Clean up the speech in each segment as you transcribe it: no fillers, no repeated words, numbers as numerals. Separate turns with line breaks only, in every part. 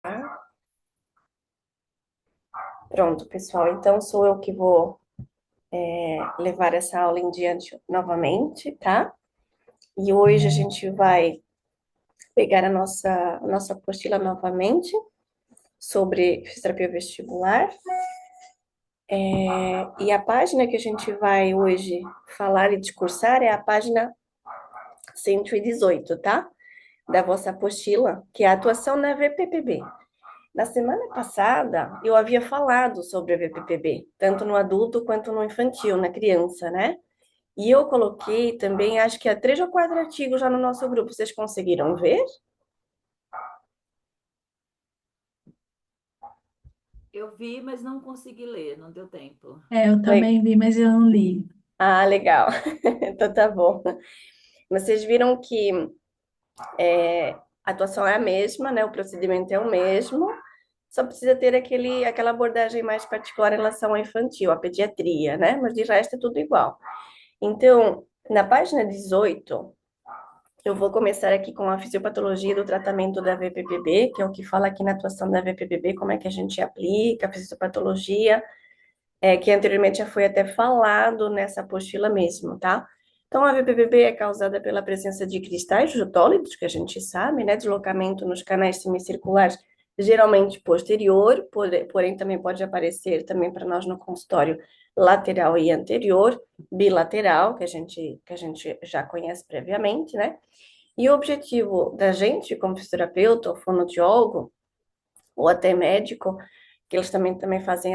Tá? Pronto, pessoal. Então, sou eu que vou levar essa aula em diante novamente, tá? E hoje a gente vai pegar a nossa apostila novamente sobre fisioterapia vestibular. E a página que a gente vai hoje falar e discursar é a página 118, tá? Da vossa apostila, que é a atuação na VPPB. Na semana passada, eu havia falado sobre a VPPB, tanto no adulto quanto no infantil, na criança, né? E eu coloquei também, acho que há 3 ou 4 artigos já no nosso grupo. Vocês conseguiram ver?
Eu vi, mas não consegui ler, não deu tempo.
Eu
Le-
também vi, mas eu não li.
Ah, legal. Então tá bom. Vocês viram que a atuação é a mesma, né? O procedimento é o mesmo, só precisa ter aquela abordagem mais particular em relação ao infantil, à pediatria, né? Mas de resto é tudo igual. Então, na página 18, eu vou começar aqui com a fisiopatologia do tratamento da VPPB, que é o que fala aqui na atuação da VPPB, como é que a gente aplica a fisiopatologia, que anteriormente já foi até falado nessa apostila mesmo, tá? Então, a VPPB é causada pela presença de cristais jotólitos, que a gente sabe, né? Deslocamento nos canais semicirculares, geralmente posterior, porém também pode aparecer também para nós no consultório lateral e anterior, bilateral, que a gente já conhece previamente, né? E o objetivo da gente, como fisioterapeuta ou fonoaudiólogo, ou até médico, que eles também fazem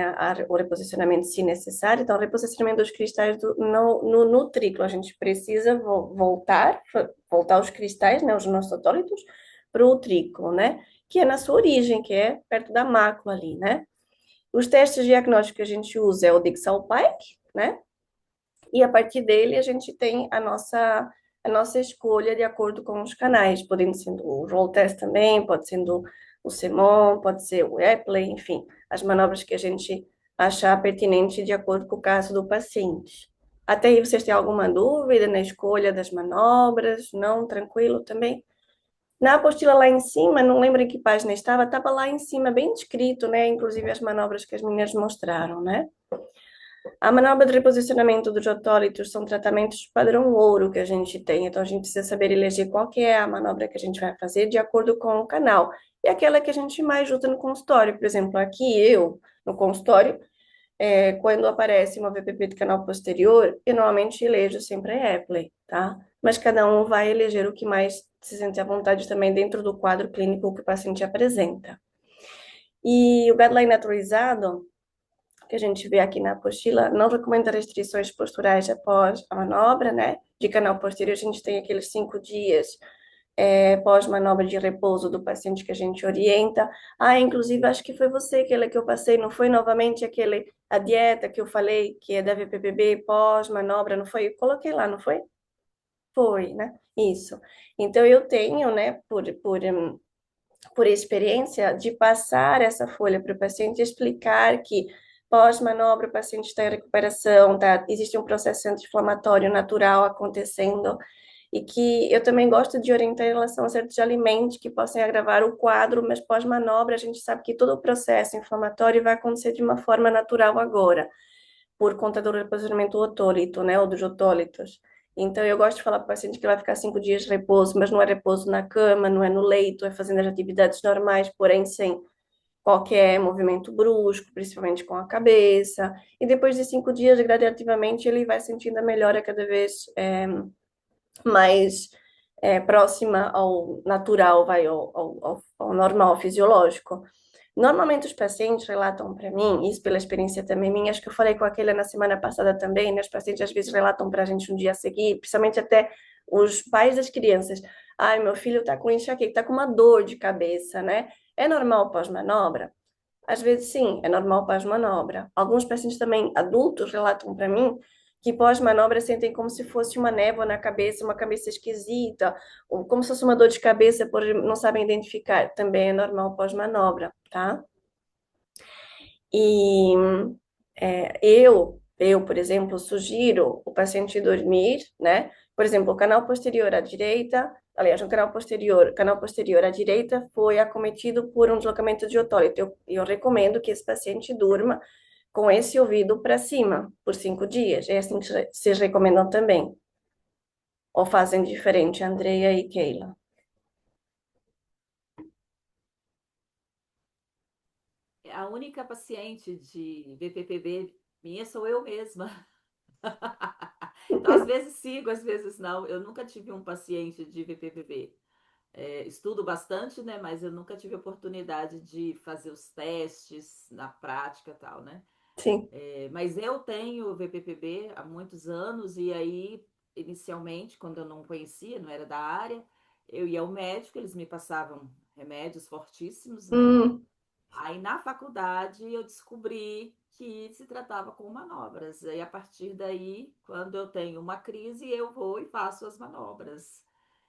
o reposicionamento se necessário. Então, o reposicionamento dos cristais no triclo, a gente precisa voltar os cristais, né, os nosotólitos, para o triclo, né, que é na sua origem, que é perto da mácula ali, né. Os testes diagnósticos que a gente usa é o Dixal-Pike, né, e a partir dele a gente tem a nossa escolha de acordo com os canais, podendo ser o roll test também, pode ser o CEMON, pode ser o Epley, enfim, as manobras que a gente achar pertinente de acordo com o caso do paciente. Até aí vocês têm alguma dúvida na escolha das manobras? Não? Tranquilo também? Na apostila lá em cima, não lembro em que página estava lá em cima bem descrito, né? Inclusive as manobras que as meninas mostraram, né? A manobra de reposicionamento dos otólitos são tratamentos padrão ouro que a gente tem, então a gente precisa saber eleger qual que é a manobra que a gente vai fazer de acordo com o canal. E aquela que a gente mais usa no consultório, por exemplo, aqui eu, no consultório, quando aparece uma VPP de canal posterior, eu normalmente elejo sempre a Epley, tá? Mas cada um vai eleger o que mais se sente à vontade também dentro do quadro clínico que o paciente apresenta. E o guideline atualizado que a gente vê aqui na apostila, não recomenda restrições posturais após a manobra, né? De canal posterior, a gente tem aqueles 5 dias pós-manobra de repouso do paciente que a gente orienta. Ah, inclusive, acho que foi você aquele que eu passei, não foi novamente a dieta que eu falei, que é da VPPB pós-manobra, não foi? Eu coloquei lá, não foi? Foi, né? Isso. Então, eu tenho, né, por experiência, de passar essa folha para o paciente e explicar que pós-manobra o paciente está em recuperação, tá? Existe um processo anti-inflamatório natural acontecendo e que eu também gosto de orientar em relação a certos alimentos que possam agravar o quadro, mas pós-manobra a gente sabe que todo o processo inflamatório vai acontecer de uma forma natural agora por conta do reposicionamento otólito, né, ou dos otólitos. Então, eu gosto de falar para o paciente que vai ficar 5 dias de repouso, mas não é repouso na cama, não é no leito, é fazendo as atividades normais, porém sem qualquer movimento brusco, principalmente com a cabeça. E depois de 5 dias, gradativamente, ele vai sentindo a melhora cada vez mais próxima ao natural, vai ao normal, fisiológico. Normalmente os pacientes relatam para mim, isso pela experiência também minha, acho que eu falei com aquele na semana passada também, né? Os pacientes às vezes relatam para a gente um dia a seguir, principalmente até os pais das crianças. Ai, meu filho está com enxaqueca, está com uma dor de cabeça, né? É normal pós-manobra? Às vezes sim, é normal pós-manobra. Alguns pacientes também adultos relatam para mim que pós-manobra sentem como se fosse uma névoa na cabeça, uma cabeça esquisita, ou como se fosse uma dor de cabeça, por não sabem identificar. Também é normal pós-manobra, tá? E por exemplo, sugiro o paciente dormir, né? Por exemplo, o canal posterior à direita, aliás, no canal posterior à direita foi acometido por um deslocamento de otólito. Eu recomendo que esse paciente durma com esse ouvido para cima por 5 dias. É assim que vocês recomendam também? Ou fazem diferente, Andrea e Keila?
A única paciente de VPPB minha sou eu mesma. Então, às vezes sigo, às vezes não. Eu nunca tive um paciente de VPPB. Estudo bastante, né? Mas eu nunca tive oportunidade de fazer os testes na prática e tal, né?
Sim.
Mas eu tenho VPPB há muitos anos e aí, inicialmente, quando eu não conhecia, não era da área, eu ia ao médico, eles me passavam remédios fortíssimos, né?
Hum,
Aí na faculdade eu descobri que se tratava com manobras. E a partir daí, quando eu tenho uma crise, eu vou e faço as manobras.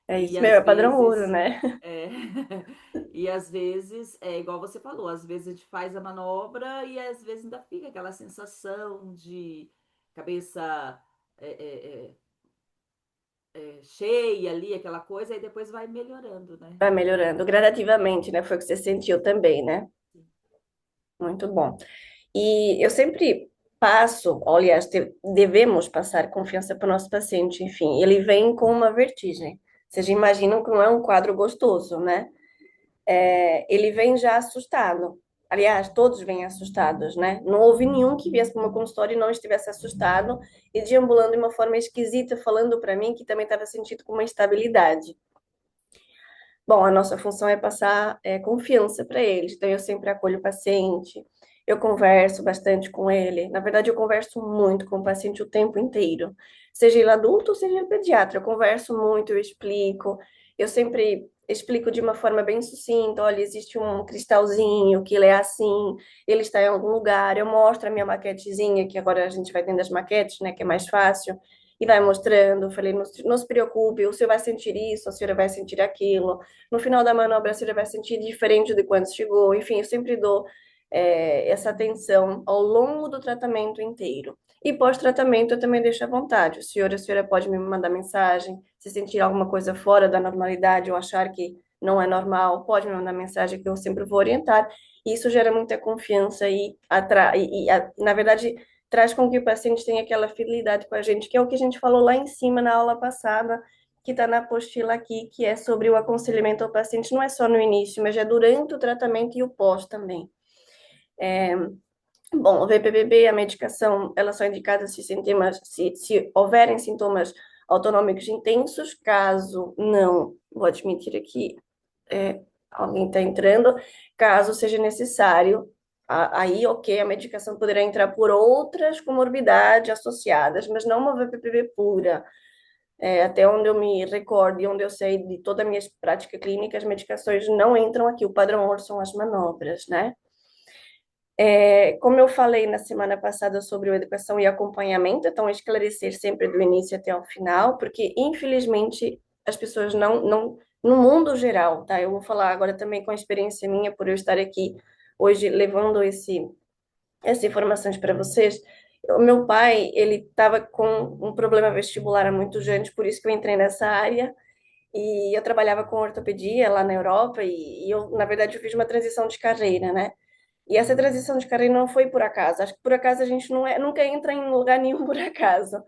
é
E
isso, meu,
às
é padrão ouro,
vezes,
né?
é, e às vezes, é igual você falou, às vezes a gente faz a manobra e às vezes ainda fica aquela sensação de cabeça é, é, cheia ali, aquela coisa, e depois vai melhorando, né?
Vai melhorando gradativamente, né? Foi o que você sentiu também, né? Muito bom. E eu sempre passo, aliás, devemos passar confiança para o nosso paciente. Enfim, ele vem com uma vertigem. Vocês imaginam que não é um quadro gostoso, né? Ele vem já assustado. Aliás, todos vêm assustados, né? Não houve nenhum que viesse para o meu consultório e não estivesse assustado e deambulando de uma forma esquisita, falando para mim que também estava sentindo com uma instabilidade. Bom, a nossa função é passar confiança para eles. Então, eu sempre acolho o paciente, eu converso bastante com ele. Na verdade, eu converso muito com o paciente o tempo inteiro, seja ele adulto, seja ele pediatra. Eu converso muito, eu explico. Eu sempre explico de uma forma bem sucinta: olha, existe um cristalzinho que ele é assim, ele está em algum lugar. Eu mostro a minha maquetezinha, que agora a gente vai tendo as maquetes, né, que é mais fácil. E vai mostrando, falei, não se preocupe, o senhor vai sentir isso, a senhora vai sentir aquilo. No final da manobra, você já vai sentir diferente de quando chegou. Enfim, eu sempre dou essa atenção ao longo do tratamento inteiro. E pós-tratamento, eu também deixo à vontade. O senhor e a senhora pode me mandar mensagem, se sentir alguma coisa fora da normalidade ou achar que não é normal, pode me mandar mensagem que eu sempre vou orientar. E isso gera muita confiança na verdade, traz com que o paciente tenha aquela fidelidade com a gente, que é o que a gente falou lá em cima na aula passada, que está na apostila aqui, que é sobre o aconselhamento ao paciente, não é só no início, mas é durante o tratamento e o pós também. Bom, o VPPB, a medicação, ela só é indicada se houverem sintomas autonômicos intensos, caso não, vou admitir aqui, alguém está entrando, caso seja necessário, aí, ok, a medicação poderá entrar por outras comorbidades associadas, mas não uma VPPB pura. Até onde eu me recordo e onde eu sei de toda a minha prática clínica, as medicações não entram aqui. O padrão ouro são as manobras, né? Como eu falei na semana passada sobre educação e acompanhamento, então esclarecer sempre do início até o final, porque infelizmente as pessoas no mundo geral, tá? Eu vou falar agora também com a experiência minha, por eu estar aqui hoje levando essas informações para vocês. O meu pai, ele estava com um problema vestibular há muitos anos, por isso que eu entrei nessa área. E eu trabalhava com ortopedia lá na Europa e eu, na verdade, eu fiz uma transição de carreira, né? E essa transição de carreira não foi por acaso. Acho que por acaso a gente nunca entra em lugar nenhum por acaso.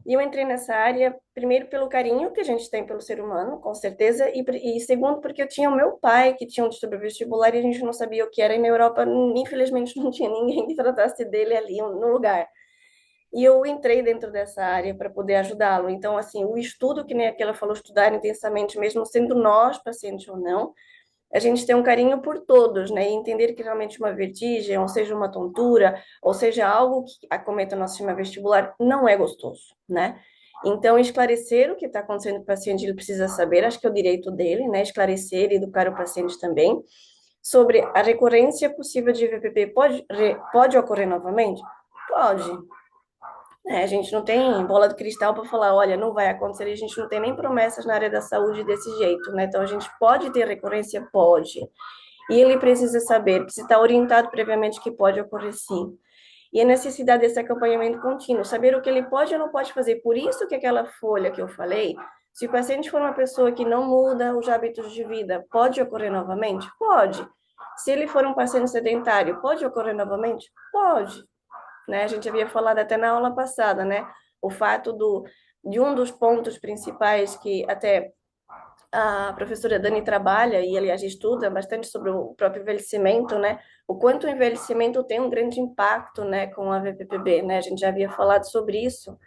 E eu entrei nessa área, primeiro pelo carinho que a gente tem pelo ser humano, com certeza, e segundo porque eu tinha o meu pai que tinha um distúrbio vestibular e a gente não sabia o que era, e na Europa, infelizmente, não tinha ninguém que tratasse dele ali no lugar. E eu entrei dentro dessa área para poder ajudá-lo. Então, assim, o estudo, que nem aquela falou, estudar intensamente, mesmo sendo nós pacientes ou não, a gente tem um carinho por todos, né? E entender que realmente uma vertigem, ou seja, uma tontura, ou seja, algo que acometa o nosso sistema vestibular, não é gostoso, né? Então, esclarecer o que está acontecendo com o paciente, ele precisa saber, acho que é o direito dele, né? Esclarecer e educar o paciente também. Sobre a recorrência possível de VPP, pode ocorrer novamente? Pode. A gente não tem bola de cristal para falar, olha, não vai acontecer, e a gente não tem nem promessas na área da saúde desse jeito, né? Então, a gente pode ter recorrência? Pode. E ele precisa saber, precisa estar orientado previamente que pode ocorrer sim. E a necessidade desse acompanhamento contínuo, saber o que ele pode ou não pode fazer. Por isso que aquela folha que eu falei Se o paciente for uma pessoa que não muda os hábitos de vida, pode ocorrer novamente? Pode. Se ele for um paciente sedentário, pode ocorrer novamente? Pode, né? A gente havia falado até na aula passada, né? O fato de um dos pontos principais que até a professora Dani trabalha e, aliás, estuda bastante sobre o próprio envelhecimento, né? O quanto o envelhecimento tem um grande impacto, né, com a VPPB, né? A gente já havia falado sobre isso.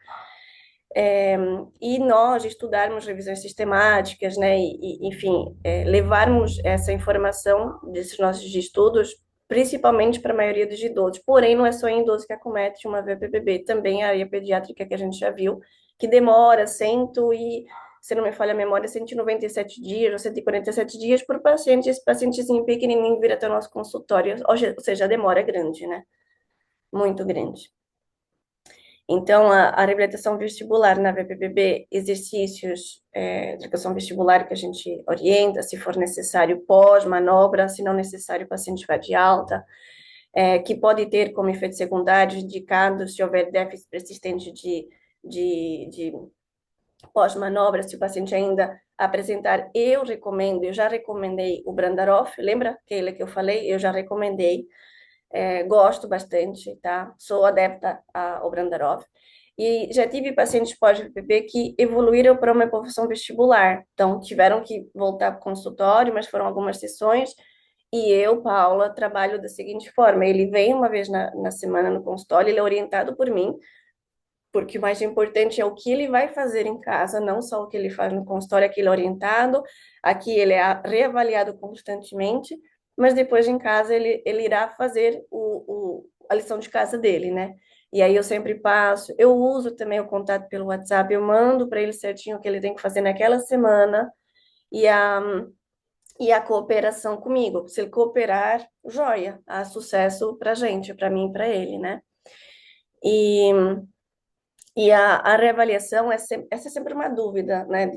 E nós estudarmos revisões sistemáticas, né, enfim, levarmos essa informação desses nossos estudos, principalmente para a maioria dos idosos. Porém, não é só em idosos que acomete uma VPPB, também a área pediátrica que a gente já viu, que demora se não me falha a memória, 197 dias ou 147 dias por paciente. Esse pacientezinho pequenininho vir até o nosso consultório, ou seja, a demora é grande, né? Muito grande. Então, a reabilitação vestibular na VPPB, exercícios de educação vestibular que a gente orienta, se for necessário, pós-manobra, se não necessário, o paciente vai de alta, que pode ter como efeitos secundários indicados se houver déficit persistente de pós-manobra, se o paciente ainda apresentar, eu já recomendei o Brandaroff, lembra aquele que eu falei? Eu já recomendei, gosto bastante, tá? Sou adepta ao Brandaroff. E já tive pacientes pós-VPP que evoluíram para uma evolução vestibular. Então, tiveram que voltar para o consultório, mas foram algumas sessões. E eu, Paula, trabalho da seguinte forma: ele vem uma vez na semana no consultório, ele é orientado por mim, porque o mais importante é o que ele vai fazer em casa, não só o que ele faz no consultório, aqui ele é orientado, aqui ele é reavaliado constantemente, mas depois em casa ele irá fazer a lição de casa dele, né? E aí eu sempre passo, eu uso também o contato pelo WhatsApp, eu mando para ele certinho o que ele tem que fazer naquela semana e a cooperação comigo. Se ele cooperar, joia, há sucesso para gente, para mim e para ele, né? E a reavaliação, essa é sempre uma dúvida, né,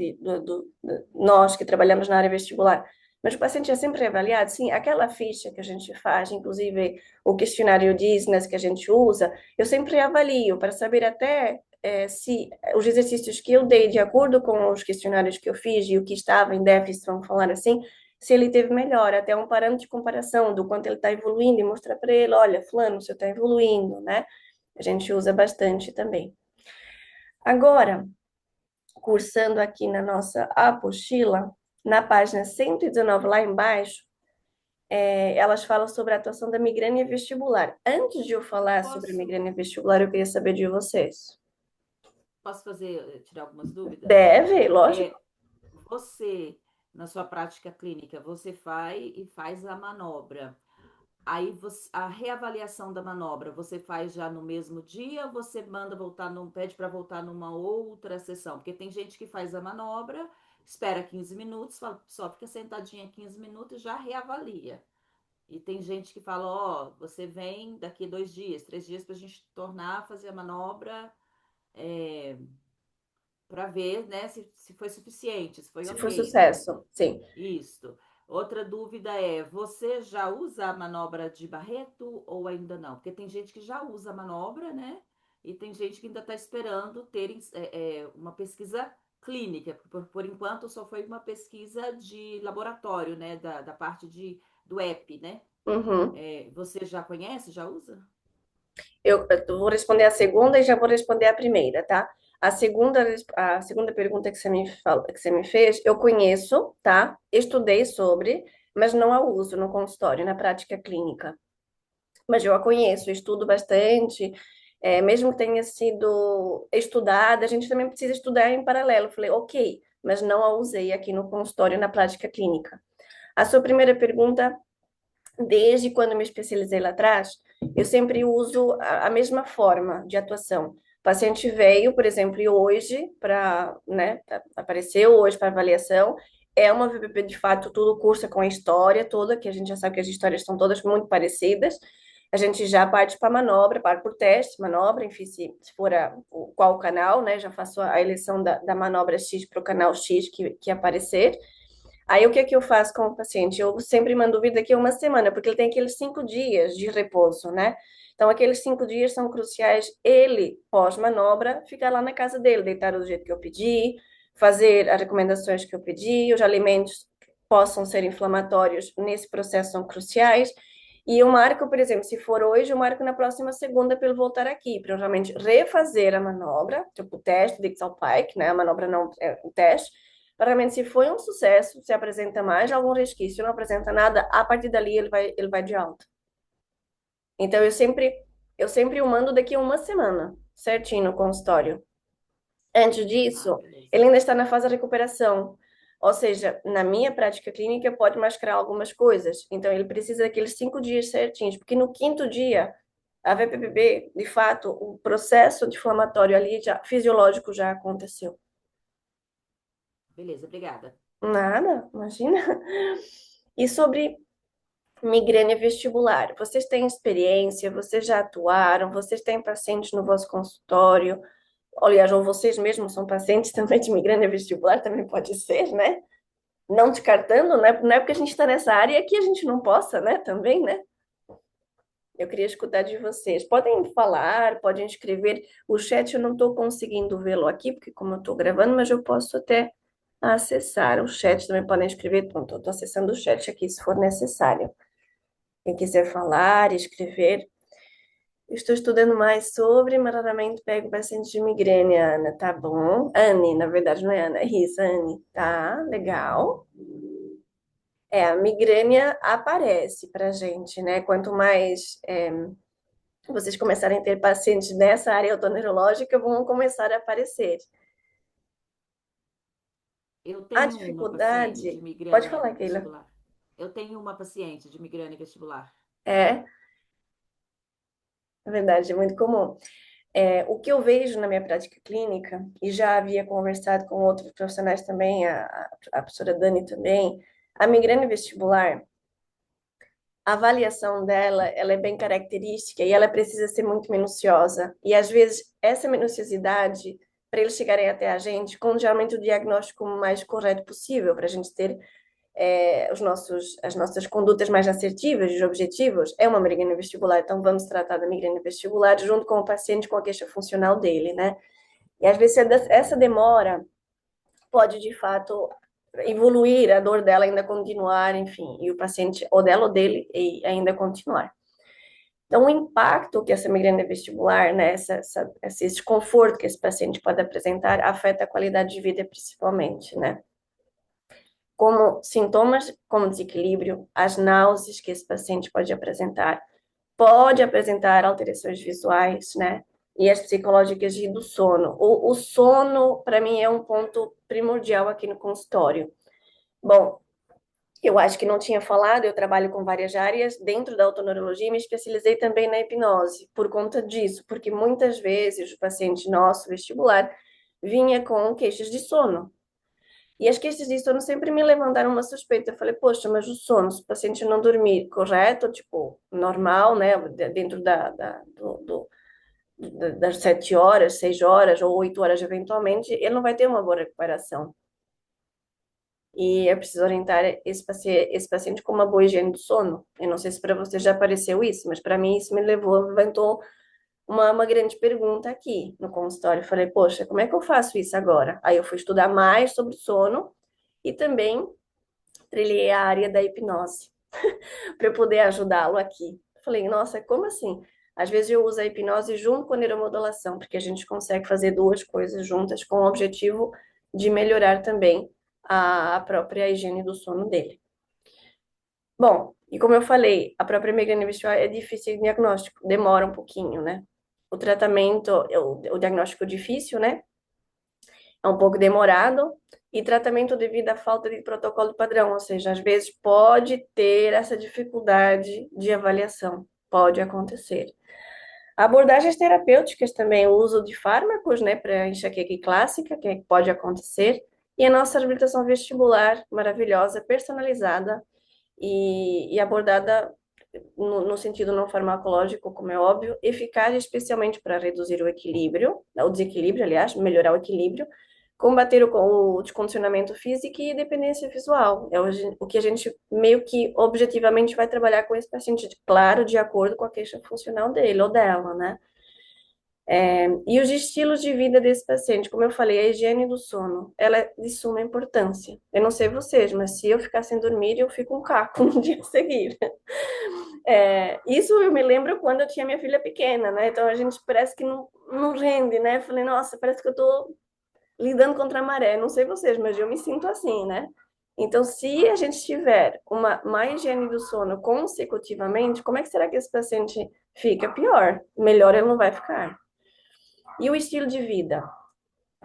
nós que trabalhamos na área vestibular. Mas o paciente é sempre reavaliado? Sim, aquela ficha que a gente faz, inclusive o questionário Disney que a gente usa, eu sempre avalio para saber até se os exercícios que eu dei de acordo com os questionários que eu fiz e o que estava em déficit, vamos falar assim, se ele teve melhor, até um parâmetro de comparação do quanto ele está evoluindo e mostrar para ele, olha, fulano, você está evoluindo, né? A gente usa bastante também. Agora, cursando aqui na nossa apostila, na página 119, lá embaixo, elas falam sobre a atuação da migrânia vestibular. Antes de eu falar sobre a
Posso,
migrânia vestibular, eu queria saber de vocês.
posso fazer, tirar algumas dúvidas?
Deve, lógico.
É, você, na sua prática clínica, você vai e faz a manobra. Aí a reavaliação da manobra, você faz já no mesmo dia ou você manda voltar, pede para voltar numa outra sessão? Porque tem gente que faz a manobra, espera 15 minutos, só fica sentadinha 15 minutos e já reavalia. E tem gente que fala, ó, você vem daqui 2 dias, 3 dias para a gente tornar a fazer a manobra para ver, né, se foi suficiente, se foi
Se for
ok, né?
sucesso, sim.
Isto. Outra dúvida é: você já usa a manobra de Barreto ou ainda não? Porque tem gente que já usa a manobra, né? E tem gente que ainda está esperando ter uma pesquisa clínica. Por enquanto, só foi uma pesquisa de laboratório, né? Da parte do EP, né?
Uhum.
Você já conhece, já usa?
Eu vou responder a segunda e já vou responder a primeira, tá? A segunda pergunta que que você me fez, eu conheço, tá? Estudei sobre, mas não a uso no consultório, na prática clínica. Mas eu a conheço, estudo bastante, mesmo que tenha sido estudada, a gente também precisa estudar em paralelo. Eu falei, ok, mas não a usei aqui no consultório, na prática clínica. A sua primeira pergunta, desde quando me especializei lá atrás, eu sempre uso a mesma forma de atuação. O paciente veio, por exemplo, e hoje, para, né, apareceu hoje para avaliação, é uma VPP de fato, tudo cursa com a história toda, que a gente já sabe que as histórias estão todas muito parecidas. A gente já parte para a manobra, parte por teste, manobra, enfim, se for qual canal, né? Já faço a eleição da manobra X para o canal X que aparecer. Aí o que é que eu faço com o paciente? Eu sempre mando vir daqui a uma semana, porque ele tem aqueles 5 dias de repouso, né? Então, aqueles 5 dias são cruciais. Ele, pós-manobra, ficar lá na casa dele, deitado do jeito que eu pedi, fazer as recomendações que eu pedi, os alimentos que possam ser inflamatórios nesse processo são cruciais. E eu marco, por exemplo, se for hoje, eu marco na próxima segunda para ele voltar aqui, para eu realmente refazer a manobra, tipo o teste de Exalpike, né? A manobra não é o teste, para realmente se foi um sucesso, se apresenta mais algum resquício, não apresenta nada, a partir dali ele vai de alta. Então eu sempre o mando daqui a uma semana, certinho no consultório. Antes
Ah,
disso,
beleza.
ele ainda está na fase de recuperação. Ou seja, na minha prática clínica pode mascarar algumas coisas. Então, ele precisa daqueles 5 dias certinhos, porque no quinto dia, a VPPB, de fato, o processo inflamatório ali já, fisiológico já aconteceu.
Beleza, obrigada.
Nada, imagina. E sobre migrânia vestibular, vocês têm experiência? Vocês já atuaram? Vocês têm pacientes no vosso consultório? Aliás, ou vocês mesmos são pacientes também de migrânia vestibular, também pode ser, né? Não descartando, né? Não é porque a gente está nessa área que a gente não possa, né? Também, né? Eu queria escutar de vocês. Podem falar, podem escrever. O chat eu não estou conseguindo vê-lo aqui, porque como eu estou gravando, mas eu posso até acessar o chat. Também podem escrever. Pronto, eu estou acessando o chat aqui, se for necessário. Quem quiser falar, escrever. Estou estudando mais sobre, mas raramente pego paciente de migrânia, Ana. Tá bom. Anne, na verdade, não é Ana, é isso, Anne. Tá, legal. É, a migrânia aparece pra gente, né? Quanto mais vocês começarem a ter pacientes nessa área otoneurológica, vão começar a aparecer.
Eu
A
tenho uma paciente de
dificuldade, pode
migrânia
falar, Keila.
vestibular. Eu tenho uma paciente de migrânia vestibular.
É, na verdade, é muito comum. É, o que eu vejo na minha prática clínica, e já havia conversado com outros profissionais também, a professora Dani também, a migrânia vestibular, a avaliação dela, ela é bem característica e ela precisa ser muito minuciosa. E às vezes essa minuciosidade, para eles chegarem até a gente, com geralmente o diagnóstico mais correto possível, para a gente ter as nossas condutas mais assertivas e objetivos, é uma migrânia vestibular. Então vamos tratar da migrânia vestibular junto com o paciente com a queixa funcional dele, né? E às vezes essa demora pode de fato evoluir, a dor dela ainda continuar, enfim, e o paciente, ou dela ou dele, e ainda continuar. Então, o impacto que essa migrânia vestibular, né, esse desconforto que esse paciente pode apresentar, afeta a qualidade de vida principalmente, né? Como sintomas, como desequilíbrio, as náuseas que esse paciente pode apresentar alterações visuais, né? E as psicológicas e do sono. O sono, para mim, é um ponto primordial aqui no consultório. Bom, eu acho que não tinha falado, eu trabalho com várias áreas dentro da otoneurologia e me especializei também na hipnose, por conta disso, porque muitas vezes o paciente nosso vestibular vinha com queixas de sono. E as queixas de sono sempre me levantaram uma suspeita. Eu falei, poxa, mas o sono, se o paciente não dormir correto, tipo, normal, né, dentro das 7 horas, 6 horas ou 8 horas eventualmente, ele não vai ter uma boa recuperação. E é preciso orientar esse paciente com uma boa higiene do sono. Eu não sei se para você já apareceu isso, mas para mim isso me levantou uma grande pergunta aqui no consultório. Eu falei, poxa, como é que eu faço isso agora? Aí eu fui estudar mais sobre sono e também trilhei a área da hipnose para eu poder ajudá-lo aqui. Falei, nossa, como assim? Às vezes eu uso a hipnose junto com a neuromodulação, porque a gente consegue fazer duas coisas juntas com o objetivo de melhorar também a própria higiene do sono dele. Bom, e como eu falei, a própria migrânia vestibular é difícil de diagnóstico, demora um pouquinho, né? O tratamento, o diagnóstico difícil, né? É um pouco demorado e tratamento devido à falta de protocolo padrão, ou seja, às vezes pode ter essa dificuldade de avaliação, pode acontecer. Abordagens terapêuticas também, o uso de fármacos, né, para enxaqueca clássica, que pode acontecer, e a nossa habilitação vestibular maravilhosa, personalizada e abordada no sentido não farmacológico, como é óbvio, eficaz especialmente para reduzir o desequilíbrio, aliás, melhorar o equilíbrio, combater o descondicionamento físico e dependência visual. É o que a gente meio que objetivamente vai trabalhar com esse paciente, claro, de acordo com a queixa funcional dele ou dela, né? E os estilos de vida desse paciente, como eu falei, a higiene do sono, ela é de suma importância. Eu não sei vocês, mas se eu ficar sem dormir, eu fico um caco no dia seguinte. Isso eu me lembro quando eu tinha minha filha pequena, né? Então a gente parece que não rende, né? Eu falei, nossa, parece que eu tô lidando contra a maré. Não sei vocês, mas eu me sinto assim, né? Então, se a gente tiver uma má higiene do sono consecutivamente, como é que será que esse paciente fica? Pior, melhor ele não vai ficar. E o estilo de vida?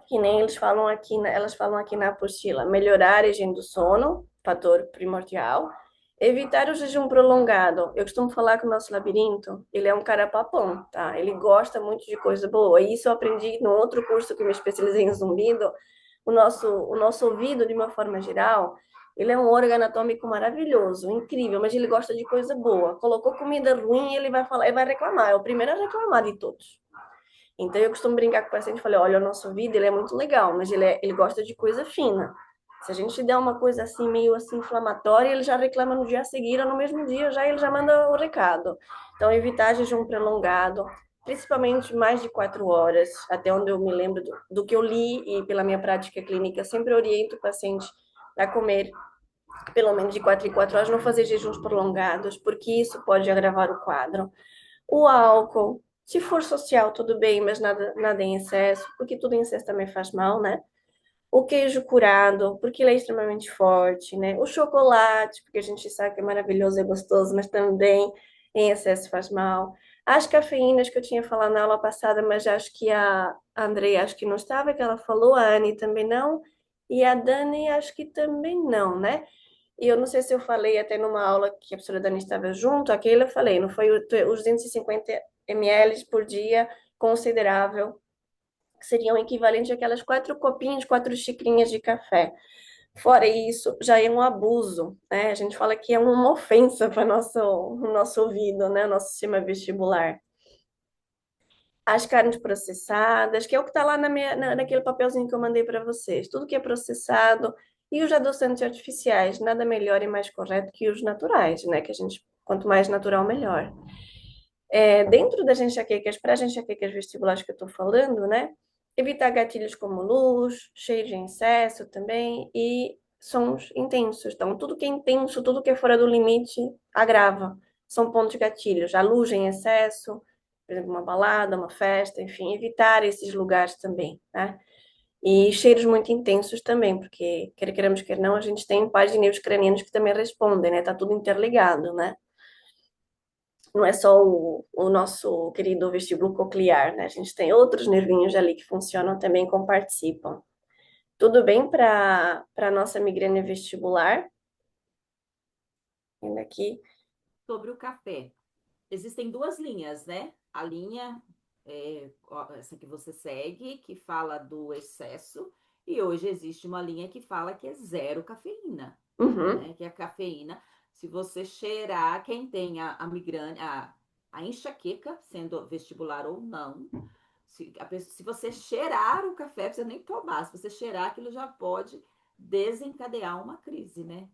Que nem eles falam aqui, elas falam aqui na apostila, melhorar a higiene do sono, fator primordial, evitar o jejum prolongado. Eu costumo falar que o nosso labirinto, ele é um cara papão, tá? Ele gosta muito de coisa boa. E isso eu aprendi no outro curso que me especializei em zumbido. O nosso ouvido, de uma forma geral, ele é um órgão anatômico maravilhoso, incrível, mas ele gosta de coisa boa. Colocou comida ruim, ele vai falar, ele vai reclamar. É o primeiro a reclamar de todos. Então, eu costumo brincar com o paciente e falei, olha, o nosso ouvido, ele é muito legal, mas ele gosta de coisa fina. Se a gente der uma coisa assim, meio assim, inflamatória, ele já reclama no dia a seguir, ou no mesmo dia, já ele já manda o recado. Então, evitar jejum prolongado, principalmente mais de 4 horas, até onde eu me lembro do que eu li e pela minha prática clínica, eu sempre oriento o paciente a comer pelo menos de 4 em 4 horas, não fazer jejuns prolongados, porque isso pode agravar o quadro. O álcool, se for social, tudo bem, mas nada em excesso, porque tudo em excesso também faz mal, né? O queijo curado, porque ele é extremamente forte, né? O chocolate, porque a gente sabe que é maravilhoso, é gostoso, mas também em excesso faz mal. As cafeínas que eu tinha falado na aula passada, mas acho que a Andrea acho que não estava, que ela falou, a Anne também não, e a Dani acho que também não, né? E eu não sei se eu falei até numa aula que a professora Dani estava junto, aquele eu falei, não foi os 250 ml por dia considerável, que seriam equivalentes àquelas 4 copinhas, 4 xicrinhas de café. Fora isso, já é um abuso, né? A gente fala que é uma ofensa para o nosso ouvido, né? Nosso sistema vestibular. As carnes processadas, que é o que está lá naquele papelzinho que eu mandei para vocês. Tudo que é processado e os adoçantes artificiais, nada melhor e mais correto que os naturais, né? Que a gente, quanto mais natural, melhor. Dentro das enxaquecas, para as enxaquecas vestibulares que eu estou falando, né? Evitar gatilhos como luz, cheiro de excesso também e sons intensos. Então, tudo que é intenso, tudo que é fora do limite, agrava. São pontos gatilhos. A luz em excesso, por exemplo, uma balada, uma festa, enfim, evitar esses lugares também, né? E cheiros muito intensos também, porque quer queiramos, quer não, a gente tem pares de nervos cranianos que também respondem, né? Tá tudo interligado, né? Não é só o nosso querido vestíbulo coclear, né? A gente tem outros nervinhos ali que funcionam também, comparticipam. Tudo bem para nossa migrânia vestibular? Ainda aqui.
Sobre o café. Existem duas linhas, né? A linha, essa que você segue, que fala do excesso, e hoje existe uma linha que fala que é zero cafeína,
Uhum,
né? Que é a cafeína, se você cheirar, quem tem a migrânia, a enxaqueca, sendo vestibular ou não, se você cheirar o café, precisa nem tomar, se você cheirar, aquilo já pode desencadear uma crise, né?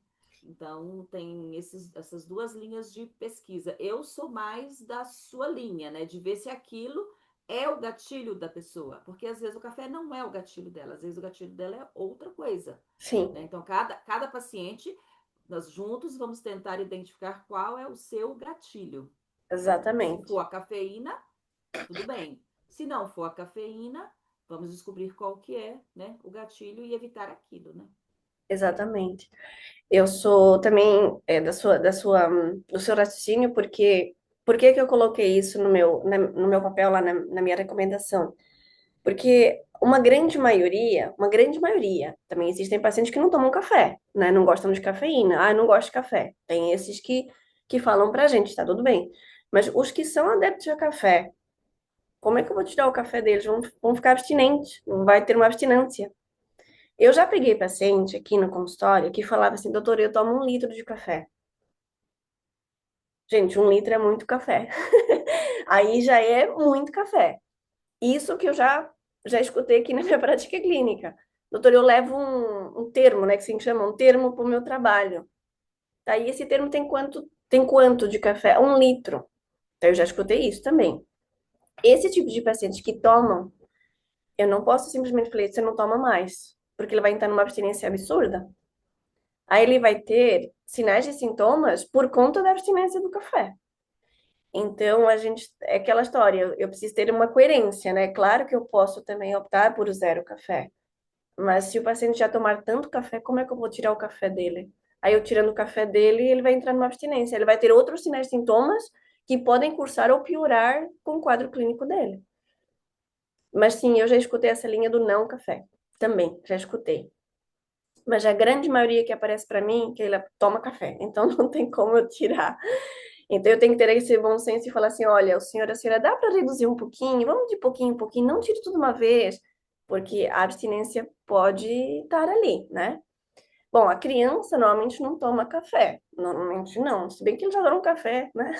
Então, tem essas duas linhas de pesquisa. Eu sou mais da sua linha, né? De ver se aquilo é o gatilho da pessoa. Porque às vezes o café não é o gatilho dela, às vezes o gatilho dela é outra coisa,
sim,
né? Então, cada paciente, nós juntos vamos tentar identificar qual é o seu gatilho, né? Se
exatamente.
for a cafeína, tudo bem. Se não for a cafeína, vamos descobrir qual que é, né, o gatilho e evitar aquilo, né?
Exatamente. Eu sou também do seu raciocínio, porque por que que eu coloquei isso no meu papel lá na minha recomendação? Porque uma grande maioria, também existem pacientes que não tomam café, né? Não gostam de cafeína. Ah, eu não gosto de café. Tem esses que falam pra gente, tá tudo bem. Mas os que são adeptos a café, como é que eu vou tirar o café deles? Vão ficar abstinentes, não vai ter uma abstinência. Eu já peguei paciente aqui no consultório que falava assim, doutor, eu tomo 1 litro de café. Gente, 1 litro é muito café. Aí já é muito café. Isso que eu já escutei aqui na minha prática clínica. Doutor, eu levo um termo, né, que se chama um termo para o meu trabalho. Tá? E esse termo tem quanto de café? 1 litro. Então, eu já escutei isso também. Esse tipo de paciente que tomam, eu não posso simplesmente falar, você não toma mais, porque ele vai entrar numa abstinência absurda. Aí ele vai ter sinais e sintomas por conta da abstinência do café. Então, a gente, é aquela história, eu preciso ter uma coerência, né? Claro que eu posso também optar por zero café, mas se o paciente já tomar tanto café, como é que eu vou tirar o café dele? Aí eu tirando o café dele, ele vai entrar numa abstinência, ele vai ter outros sinais e sintomas que podem cursar ou piorar com o quadro clínico dele. Mas sim, eu já escutei essa linha do não café, também, já escutei. Mas a grande maioria que aparece para mim, que ele toma café, então não tem como eu tirar. Então eu tenho que ter esse bom senso e falar assim, olha, o senhor, a senhora, dá para reduzir um pouquinho? Vamos de pouquinho em pouquinho, não tire tudo uma vez, porque a abstinência pode estar ali, né? Bom, a criança normalmente não toma café, normalmente não, se bem que eles adoram café, né?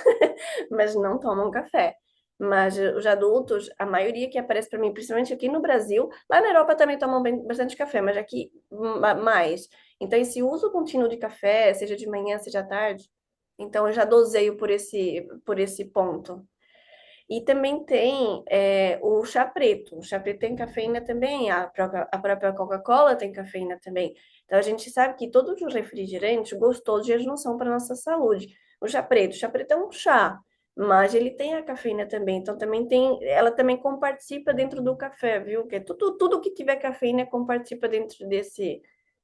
Mas não tomam café. Mas os adultos, a maioria que aparece para mim, principalmente aqui no Brasil, lá na Europa também tomam bastante café, mas aqui mais. Então, esse uso contínuo de café, seja de manhã, seja à tarde, então eu já doseio por esse ponto. E também tem o chá preto. O chá preto tem cafeína também, a própria Coca-Cola tem cafeína também. Então a gente sabe que todos os refrigerantes gostosos eles não são para nossa saúde. O chá preto é um chá, mas ele tem a cafeína também. Então também tem, ela também comparticipa dentro do café, viu? Que é tudo que tiver cafeína comparticipa dentro desses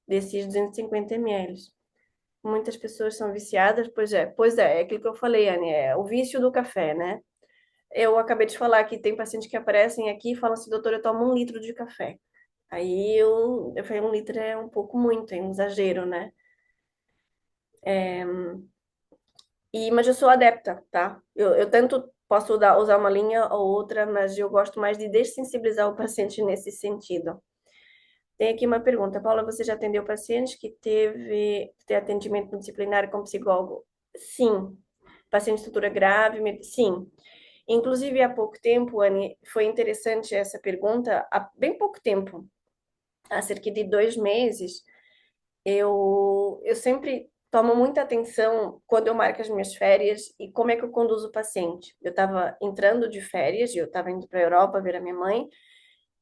250 ml. Muitas pessoas são viciadas, é aquilo que eu falei, Anne, é o vício do café, né? Eu acabei de falar que tem pacientes que aparecem aqui e falam assim, doutor, eu tomo 1 litro de café. Aí eu falei, 1 litro é um pouco muito, é um exagero, né? Mas eu sou adepta, tá? Eu tanto posso usar uma linha ou outra, mas eu gosto mais de dessensibilizar o paciente nesse sentido. Tem aqui uma pergunta. Paula, você já atendeu paciente que teve ter atendimento disciplinar com psicólogo? Sim. Paciente de estrutura grave? Sim. Inclusive, há pouco tempo, Anne, foi interessante essa pergunta, há bem pouco tempo, há cerca de 2 meses, eu sempre tomo muita atenção quando eu marco as minhas férias e como é que eu conduzo o paciente. Eu estava entrando de férias, eu estava indo para a Europa ver a minha mãe,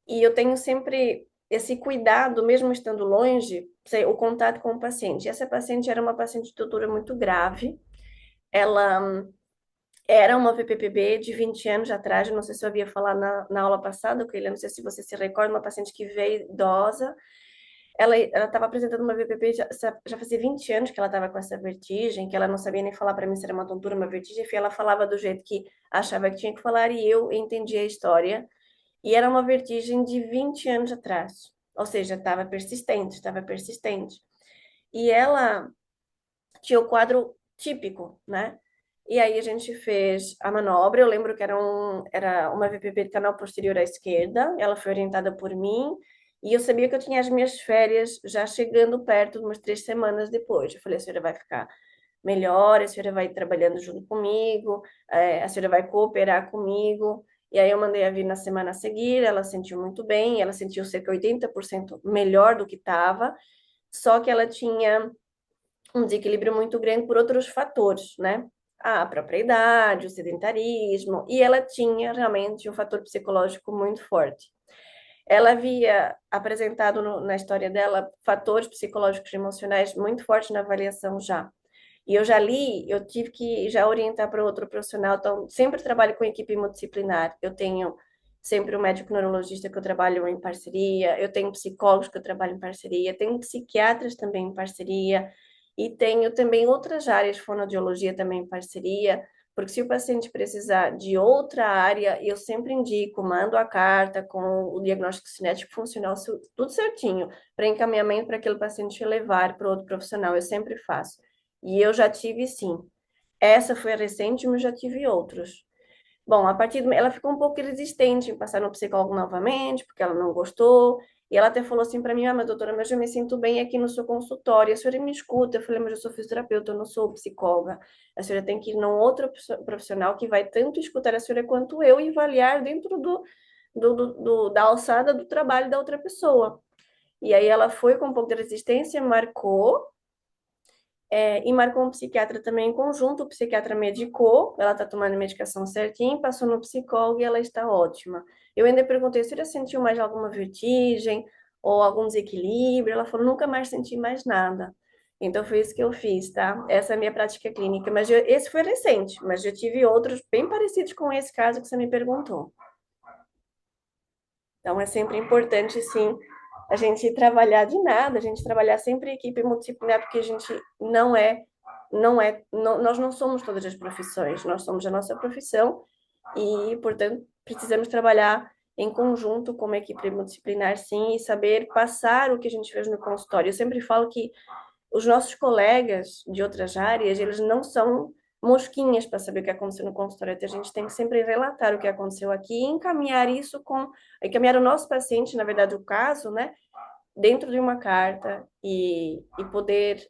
e eu tenho sempre esse cuidado, mesmo estando longe, o contato com o paciente. Essa paciente era uma paciente de tortura muito grave, ela era uma VPPB de 20 anos atrás, eu não sei se eu havia falado na aula passada, que eu não sei se você se recorda, uma paciente que veio idosa, ela estava apresentando uma VPP, já fazia 20 anos que ela estava com essa vertigem, que ela não sabia nem falar para mim se era uma tontura, uma vertigem, enfim, ela falava do jeito que achava que tinha que falar e eu entendia a história, e era uma vertigem de 20 anos atrás, ou seja, estava persistente. E ela tinha o quadro típico, né? E aí a gente fez a manobra. Eu lembro que era uma VPP de canal posterior à esquerda. Ela foi orientada por mim. E eu sabia que eu tinha as minhas férias já chegando perto, umas 3 semanas depois. Eu falei, a senhora vai ficar melhor, a senhora vai trabalhando junto comigo, a senhora vai cooperar comigo. E aí eu mandei a vir na semana a seguir, ela sentiu muito bem, ela sentiu cerca de 80% melhor do que estava, só que ela tinha um desequilíbrio muito grande por outros fatores, né? A própria idade, o sedentarismo, e ela tinha realmente um fator psicológico muito forte. Ela havia apresentado na história dela fatores psicológicos e emocionais muito fortes na avaliação já. E eu já li, eu tive que já orientar para outro profissional, então sempre trabalho com equipe multidisciplinar. Eu tenho sempre um médico neurologista que eu trabalho em parceria, eu tenho psicólogos que eu trabalho em parceria, tenho psiquiatras também em parceria, e tenho também outras áreas, fonoaudiologia também em parceria, porque se o paciente precisar de outra área, eu sempre indico, mando a carta com o diagnóstico cinético funcional, tudo certinho, para encaminhamento para aquele paciente levar para outro profissional, eu sempre faço. E eu já tive, sim. Essa foi a recente, mas já tive outros. Bom, a partir ela ficou um pouco resistente em passar no psicólogo novamente, porque ela não gostou. E ela até falou assim para mim: Ah, mas doutora, mas eu me sinto bem aqui no seu consultório. A senhora me escuta. Eu falei: Mas eu sou fisioterapeuta, eu não sou psicóloga. A senhora tem que ir num outro profissional que vai tanto escutar a senhora quanto eu e avaliar dentro da alçada do trabalho da outra pessoa. E aí ela foi com um pouco de resistência, marcou. E marcou um psiquiatra também em conjunto, o psiquiatra medicou, ela está tomando a medicação certinho, passou no psicólogo e ela está ótima. Eu ainda perguntei se ela sentiu mais alguma vertigem ou algum desequilíbrio, ela falou, nunca mais senti mais nada. Então foi isso que eu fiz, tá? Essa é a minha prática clínica, mas esse foi recente, mas eu tive outros bem parecidos com esse caso que você me perguntou. Então é sempre importante, sim, a gente trabalhar de nada, a gente trabalhar sempre em equipe multidisciplinar, porque a gente nós não somos todas as profissões, nós somos a nossa profissão e, portanto, precisamos trabalhar em conjunto como equipe multidisciplinar, sim, e saber passar o que a gente fez no consultório. Eu sempre falo que os nossos colegas de outras áreas, eles não são mosquinhas para saber o que aconteceu no consultório. A gente tem que sempre relatar o que aconteceu aqui e encaminhar isso encaminhar o nosso paciente, na verdade, o caso, né, dentro de uma carta e poder,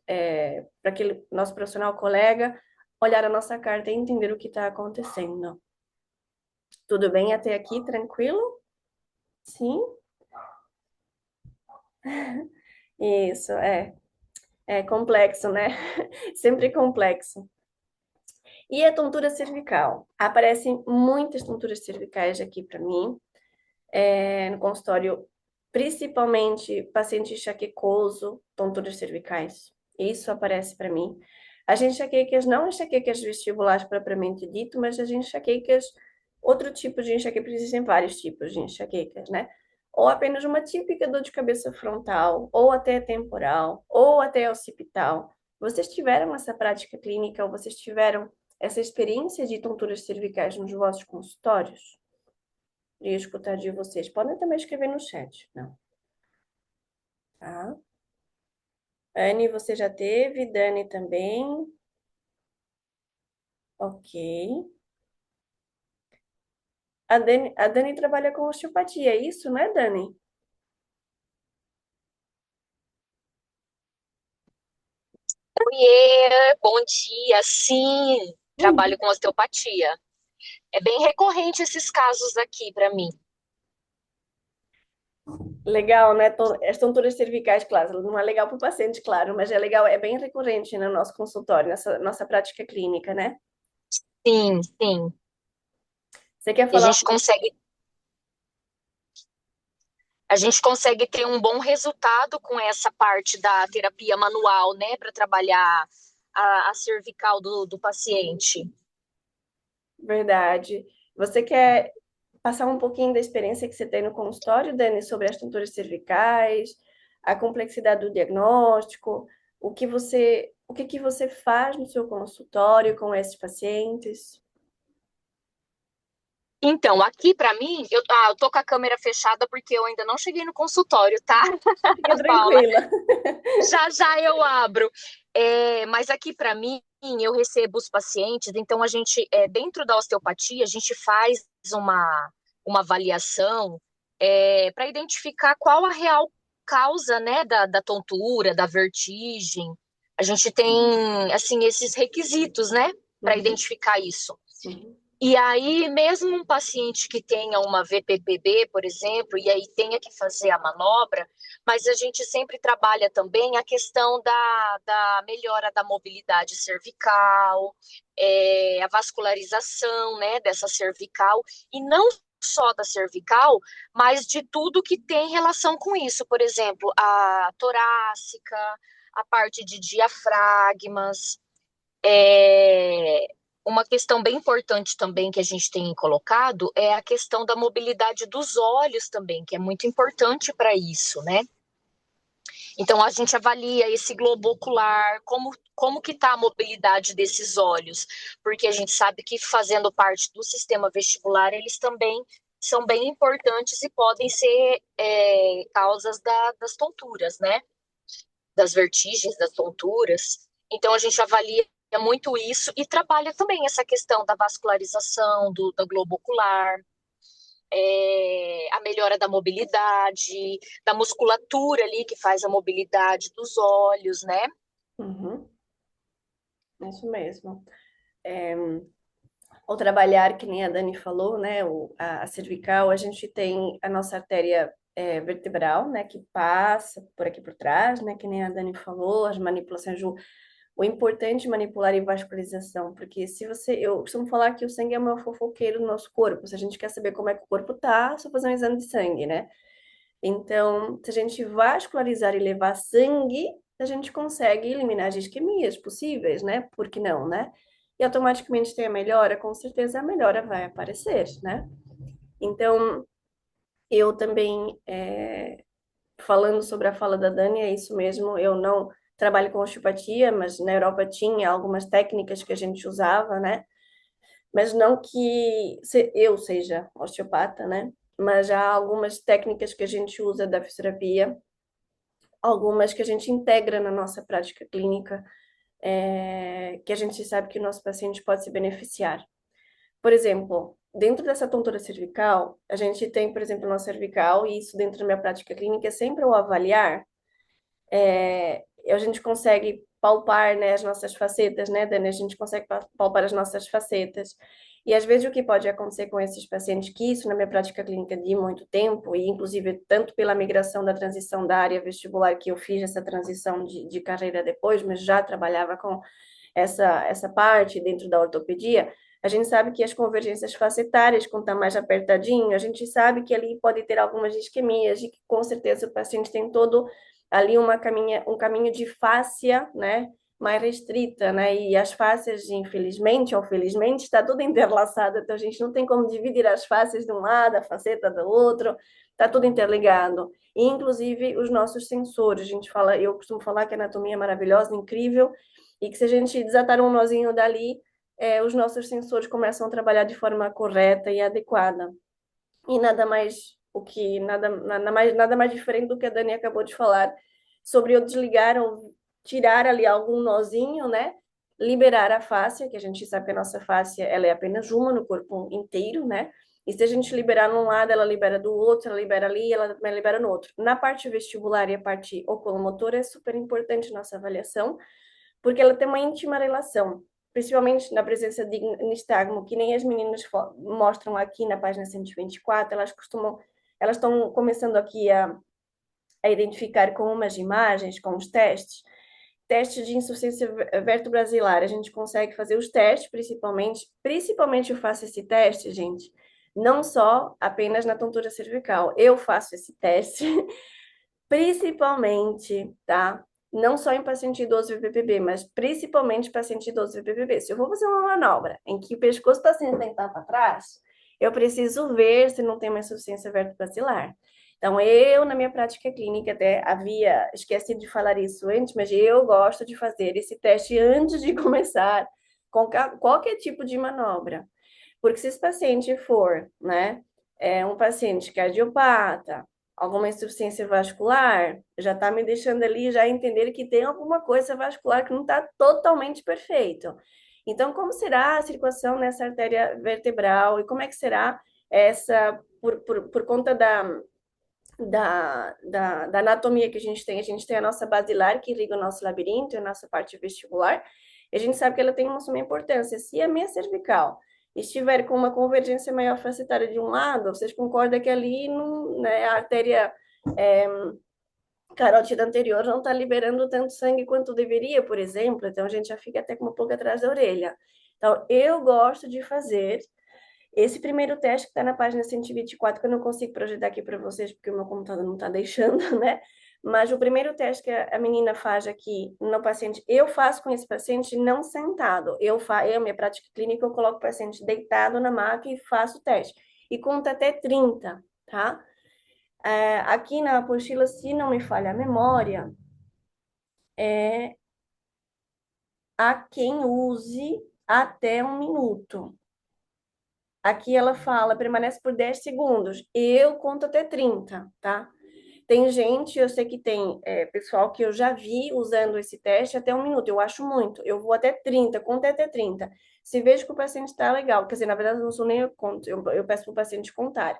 para aquele nosso profissional colega, olhar a nossa carta e entender o que está acontecendo. Tudo bem até aqui? Tranquilo? Sim? Isso, é complexo, né? Sempre complexo. E a tontura cervical? Aparecem muitas tonturas cervicais aqui para mim, no consultório, principalmente paciente enxaquecoso, tonturas cervicais. Isso aparece para mim. As enxaquecas, não enxaquecas vestibulares propriamente dito, mas as enxaquecas, outro tipo de enxaqueca, existem vários tipos de enxaquecas, né? Ou apenas uma típica dor de cabeça frontal, ou até temporal, ou até occipital. Vocês tiveram essa prática clínica, ou vocês tiveram essa experiência de tonturas cervicais nos vossos consultórios? Queria escutar de vocês. Podem também escrever no chat, não? Tá? Anne, você já teve, Dani também. Ok. A Dani trabalha com osteopatia, é isso, né, Dani?
Oiê, bom dia. Sim, trabalho com osteopatia. É bem recorrente esses casos aqui para mim.
Legal, né? As tonturas cervicais, claro, não é legal para o paciente, claro, mas é legal, é bem recorrente no nosso consultório, nessa nossa prática clínica, né?
Sim, sim.
Você quer
E
falar?
a gente consegue ter um bom resultado com essa parte da terapia manual, né, para trabalhar a cervical do paciente.
Verdade. Você quer passar um pouquinho da experiência que você tem no consultório, Dani, sobre as tonturas cervicais, a complexidade do diagnóstico, o que que você faz no seu consultório com esses pacientes?
Então, aqui para mim, eu tô com a câmera fechada porque eu ainda não cheguei no consultório, tá,
Fica
Paula?
tranquila.
Já já eu abro. Mas aqui para mim, eu recebo os pacientes, então a gente, dentro da osteopatia, a gente faz uma avaliação para identificar qual a real causa, né, da tontura, da vertigem. A gente tem, assim, esses requisitos, né, para
Uhum,
identificar isso.
uhum,
E aí, mesmo um paciente que tenha uma VPPB, por exemplo, e aí tenha que fazer a manobra, mas a gente sempre trabalha também a questão da melhora da mobilidade cervical, a vascularização, né, dessa cervical, e não só da cervical, mas de tudo que tem relação com isso, por exemplo, a torácica, a parte de diafragmas, é, uma questão bem importante também que a gente tem colocado é a questão da mobilidade dos olhos também, que é muito importante para isso, né? Então a gente avalia esse globo ocular, como que está a mobilidade desses olhos, porque a gente sabe que fazendo parte do sistema vestibular, eles também são bem importantes e podem ser causas das tonturas, né? Das vertigens, das tonturas. Então a gente avalia muito isso e trabalha também essa questão da vascularização do globo ocular, a melhora da mobilidade, da musculatura ali que faz a mobilidade dos olhos, né?
uhum, isso mesmo. É, ao trabalhar, que nem a Dani falou, né, a cervical, a gente tem a nossa artéria vertebral, né, que passa por aqui por trás, né, que nem a Dani falou, as manipulações o importante é manipular e vascularização, porque se você, eu costumo falar que o sangue é o maior fofoqueiro do nosso corpo. Se a gente quer saber como é que o corpo tá, é só fazer um exame de sangue, né? Então, se a gente vascularizar e levar sangue, a gente consegue eliminar as isquemias possíveis, né? Por que não, né? E automaticamente tem a melhora, com certeza a melhora vai aparecer, né? Então, eu também, falando sobre a fala da Dani, é isso mesmo, eu não trabalho com osteopatia, mas na Europa tinha algumas técnicas que a gente usava, né? Mas não que eu seja osteopata, né? Mas há algumas técnicas que a gente usa da fisioterapia, algumas que a gente integra na nossa prática clínica, que a gente sabe que o nosso paciente pode se beneficiar. Por exemplo, dentro dessa tontura cervical, a gente tem, por exemplo, nossa cervical, e isso dentro da minha prática clínica é sempre o avaliar, a gente consegue palpar, né, as nossas facetas, né, Dani? A gente consegue palpar as nossas facetas. E às vezes o que pode acontecer com esses pacientes, que isso na minha prática clínica de muito tempo, e inclusive tanto pela migração da transição da área vestibular, que eu fiz essa transição de carreira depois, mas já trabalhava com essa parte dentro da ortopedia, a gente sabe que as convergências facetárias, quando está mais apertadinho, a gente sabe que ali pode ter algumas isquemias e que com certeza o paciente tem todo ali um caminho de fáscia, né, mais restrita, né, e as fáscias, infelizmente ou felizmente, está tudo interlaçado, então a gente não tem como dividir as fáscias de um lado, a faceta do outro, está tudo interligado. E, inclusive, os nossos sensores, a gente fala, eu costumo falar que a anatomia é maravilhosa, incrível, e que se a gente desatar um nozinho dali, os nossos sensores começam a trabalhar de forma correta e adequada. E nada mais diferente do que a Dani acabou de falar sobre eu desligar ou tirar ali algum nozinho, né? Liberar a fáscia, que a gente sabe que a nossa fáscia ela é apenas uma no corpo inteiro, né? E se a gente liberar num lado, ela libera do outro, ela libera ali, ela também libera no outro. Na parte vestibular e a parte oculomotora é super importante nossa avaliação, porque ela tem uma íntima relação, principalmente na presença de nistagmo, que nem as meninas mostram aqui na página 124, elas estão começando aqui a identificar com umas imagens, com os testes de insuficiência vertebrasilar. A gente consegue fazer os testes, principalmente eu faço esse teste, gente, não só apenas na tontura cervical. Eu faço esse teste principalmente, tá? Não só em paciente idoso VPPB, mas principalmente paciente idoso VPPB. Se eu vou fazer uma manobra em que o pescoço do paciente tem que estar para trás, eu preciso ver se não tem uma insuficiência vertebral. Então, eu, na minha prática clínica, até havia esquecido de falar isso antes, mas eu gosto de fazer esse teste antes de começar com qualquer tipo de manobra. Porque se esse paciente for, né, um paciente cardiopata, alguma insuficiência vascular, já está me deixando ali já entender que tem alguma coisa vascular que não está totalmente perfeito. Então, como será a circulação nessa artéria vertebral e como é que será essa, por conta da anatomia que a gente tem a nossa basilar que liga o nosso labirinto, a nossa parte vestibular, e a gente sabe que ela tem uma suma importância. Se a minha cervical estiver com uma convergência maior facetária de um lado, vocês concordam que ali né, a artéria carótida anterior não está liberando tanto sangue quanto deveria, por exemplo, então a gente já fica até com uma pulga atrás da orelha. Então, eu gosto de fazer esse primeiro teste que está na página 124, que eu não consigo projetar aqui para vocês, porque o meu computador não está deixando, né? Mas o primeiro teste que a menina faz aqui no paciente, eu faço com esse paciente não sentado. Minha prática clínica, eu coloco o paciente deitado na maca e faço o teste. E conta até 30, tá? Aqui na apostila, se não me falha a memória, há quem use até 1 minuto. Aqui ela fala, permanece por 10 segundos. Eu conto até 30, tá? Tem gente, eu sei que tem pessoal que eu já vi usando esse teste até 1 minuto. Eu acho muito. Eu vou até 30, conto até 30. Se vejo que o paciente está legal, quer dizer, na verdade, eu não sou nem eu conto, eu peço para o paciente contar.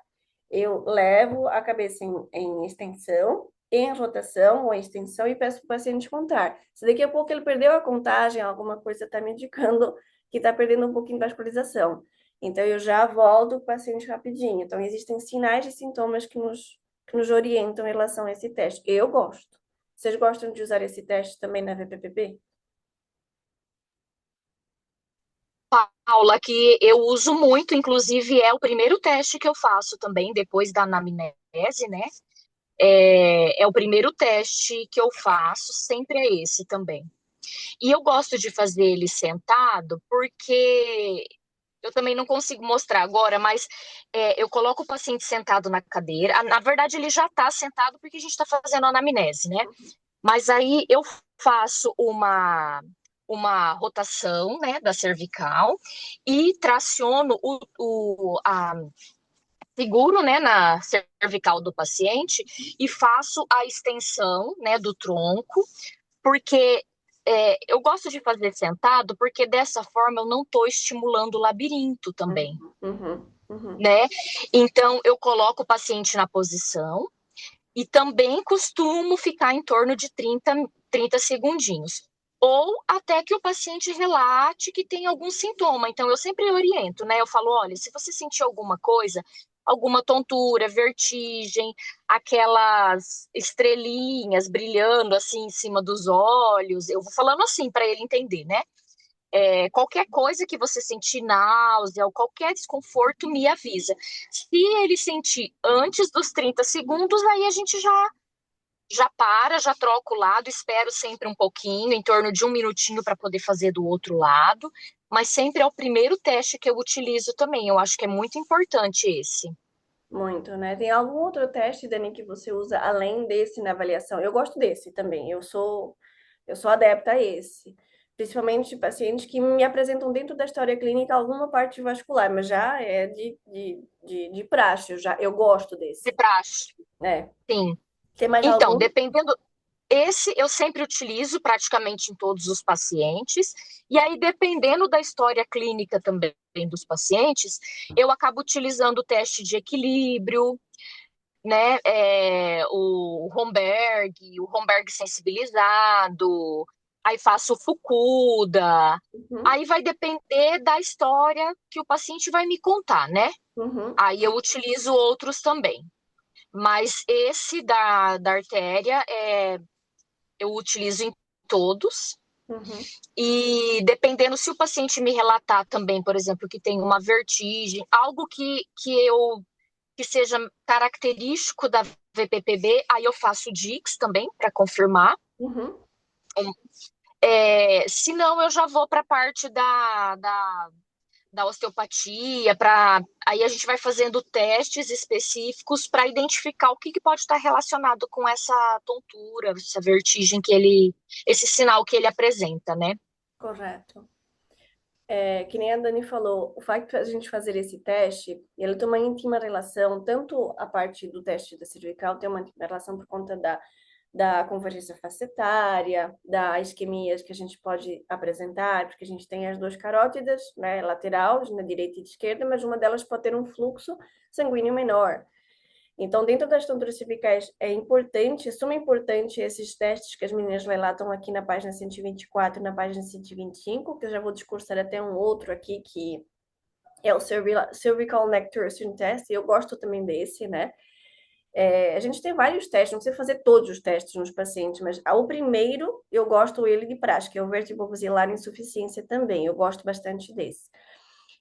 Eu levo a cabeça em extensão, em rotação ou em extensão e peço para o paciente contar. Se daqui a pouco ele perdeu a contagem, alguma coisa está me indicando que está perdendo um pouquinho de vascularização. Então, eu já volto o paciente rapidinho. Então, existem sinais e sintomas que nos orientam em relação a esse teste. Eu gosto. Vocês gostam de usar esse teste também na VPPB?
aula que eu uso muito, inclusive é o primeiro teste que eu faço também, depois da anamnese, né? É o primeiro teste que eu faço, sempre é esse também. E eu gosto de fazer ele sentado, porque eu também não consigo mostrar agora, mas eu coloco o paciente sentado na cadeira. Na verdade, ele já está sentado porque a gente está fazendo anamnese, né? Mas aí eu faço uma rotação, né, da cervical e traciono seguro, né, na cervical do paciente e faço a extensão, né, do tronco, porque eu gosto de fazer sentado, porque dessa forma eu não estou estimulando o labirinto também,
Uhum, uhum.
né? Então eu coloco o paciente na posição e também costumo ficar em torno de 30 segundinhos. Ou até que o paciente relate que tem algum sintoma. Então, eu sempre oriento, né? Eu falo, olha, se você sentir alguma coisa, alguma tontura, vertigem, aquelas estrelinhas brilhando assim em cima dos olhos, eu vou falando assim para ele entender, né? Qualquer coisa que você sentir náusea ou qualquer desconforto, me avisa. Se ele sentir antes dos 30 segundos, aí a gente já para, já troca o lado, espero sempre um pouquinho, em torno de um minutinho para poder fazer do outro lado, mas sempre é o primeiro teste que eu utilizo também. Eu acho que é muito importante esse.
Muito, né? Tem algum outro teste, Dani, que você usa além desse na avaliação? Eu gosto desse também. Eu sou adepta a esse. Principalmente de pacientes que me apresentam dentro da história clínica alguma parte vascular, mas já é de praxe, eu gosto
De
desse.
praxe,
É.
sim.
Tem mais
Então,
algum?
dependendo. Esse eu sempre utilizo praticamente em todos os pacientes, e aí, dependendo da história clínica também dos pacientes, eu acabo utilizando o teste de equilíbrio, né? O Romberg sensibilizado, aí faço o Fukuda,
Uhum,
aí vai depender da história que o paciente vai me contar, né?
uhum,
Aí eu utilizo outros também. Mas esse da artéria eu utilizo em todos.
uhum.
E dependendo se o paciente me relatar também, por exemplo, que tem uma vertigem, algo que seja característico da VPPB, aí eu faço o DICS também para confirmar.
Uhum.
Se não, eu já vou para a parte da osteopatia, aí a gente vai fazendo testes específicos para identificar o que pode estar relacionado com essa tontura, essa vertigem esse sinal que ele apresenta, né?
Correto. Que nem a Dani falou, o fato de a gente fazer esse teste, ele tem uma íntima relação, tanto a parte do teste da cervical tem uma íntima relação por conta da convergência facetária, das isquemias que a gente pode apresentar, porque a gente tem as duas carótidas, né, laterais, na direita e esquerda, mas uma delas pode ter um fluxo sanguíneo menor. Então, dentro das tonturas cervicais, é importante, é suma importante esses testes que as meninas relatam aqui na página 124 e na página 125, que eu já vou discursar até um outro aqui, que é o Cervical Neck Torsion Test, e eu gosto também desse, né? A gente tem vários testes, não precisa fazer todos os testes nos pacientes, mas o primeiro, eu gosto ele de prática, é o Vertebral Basilar Insuficiência também, eu gosto bastante desse.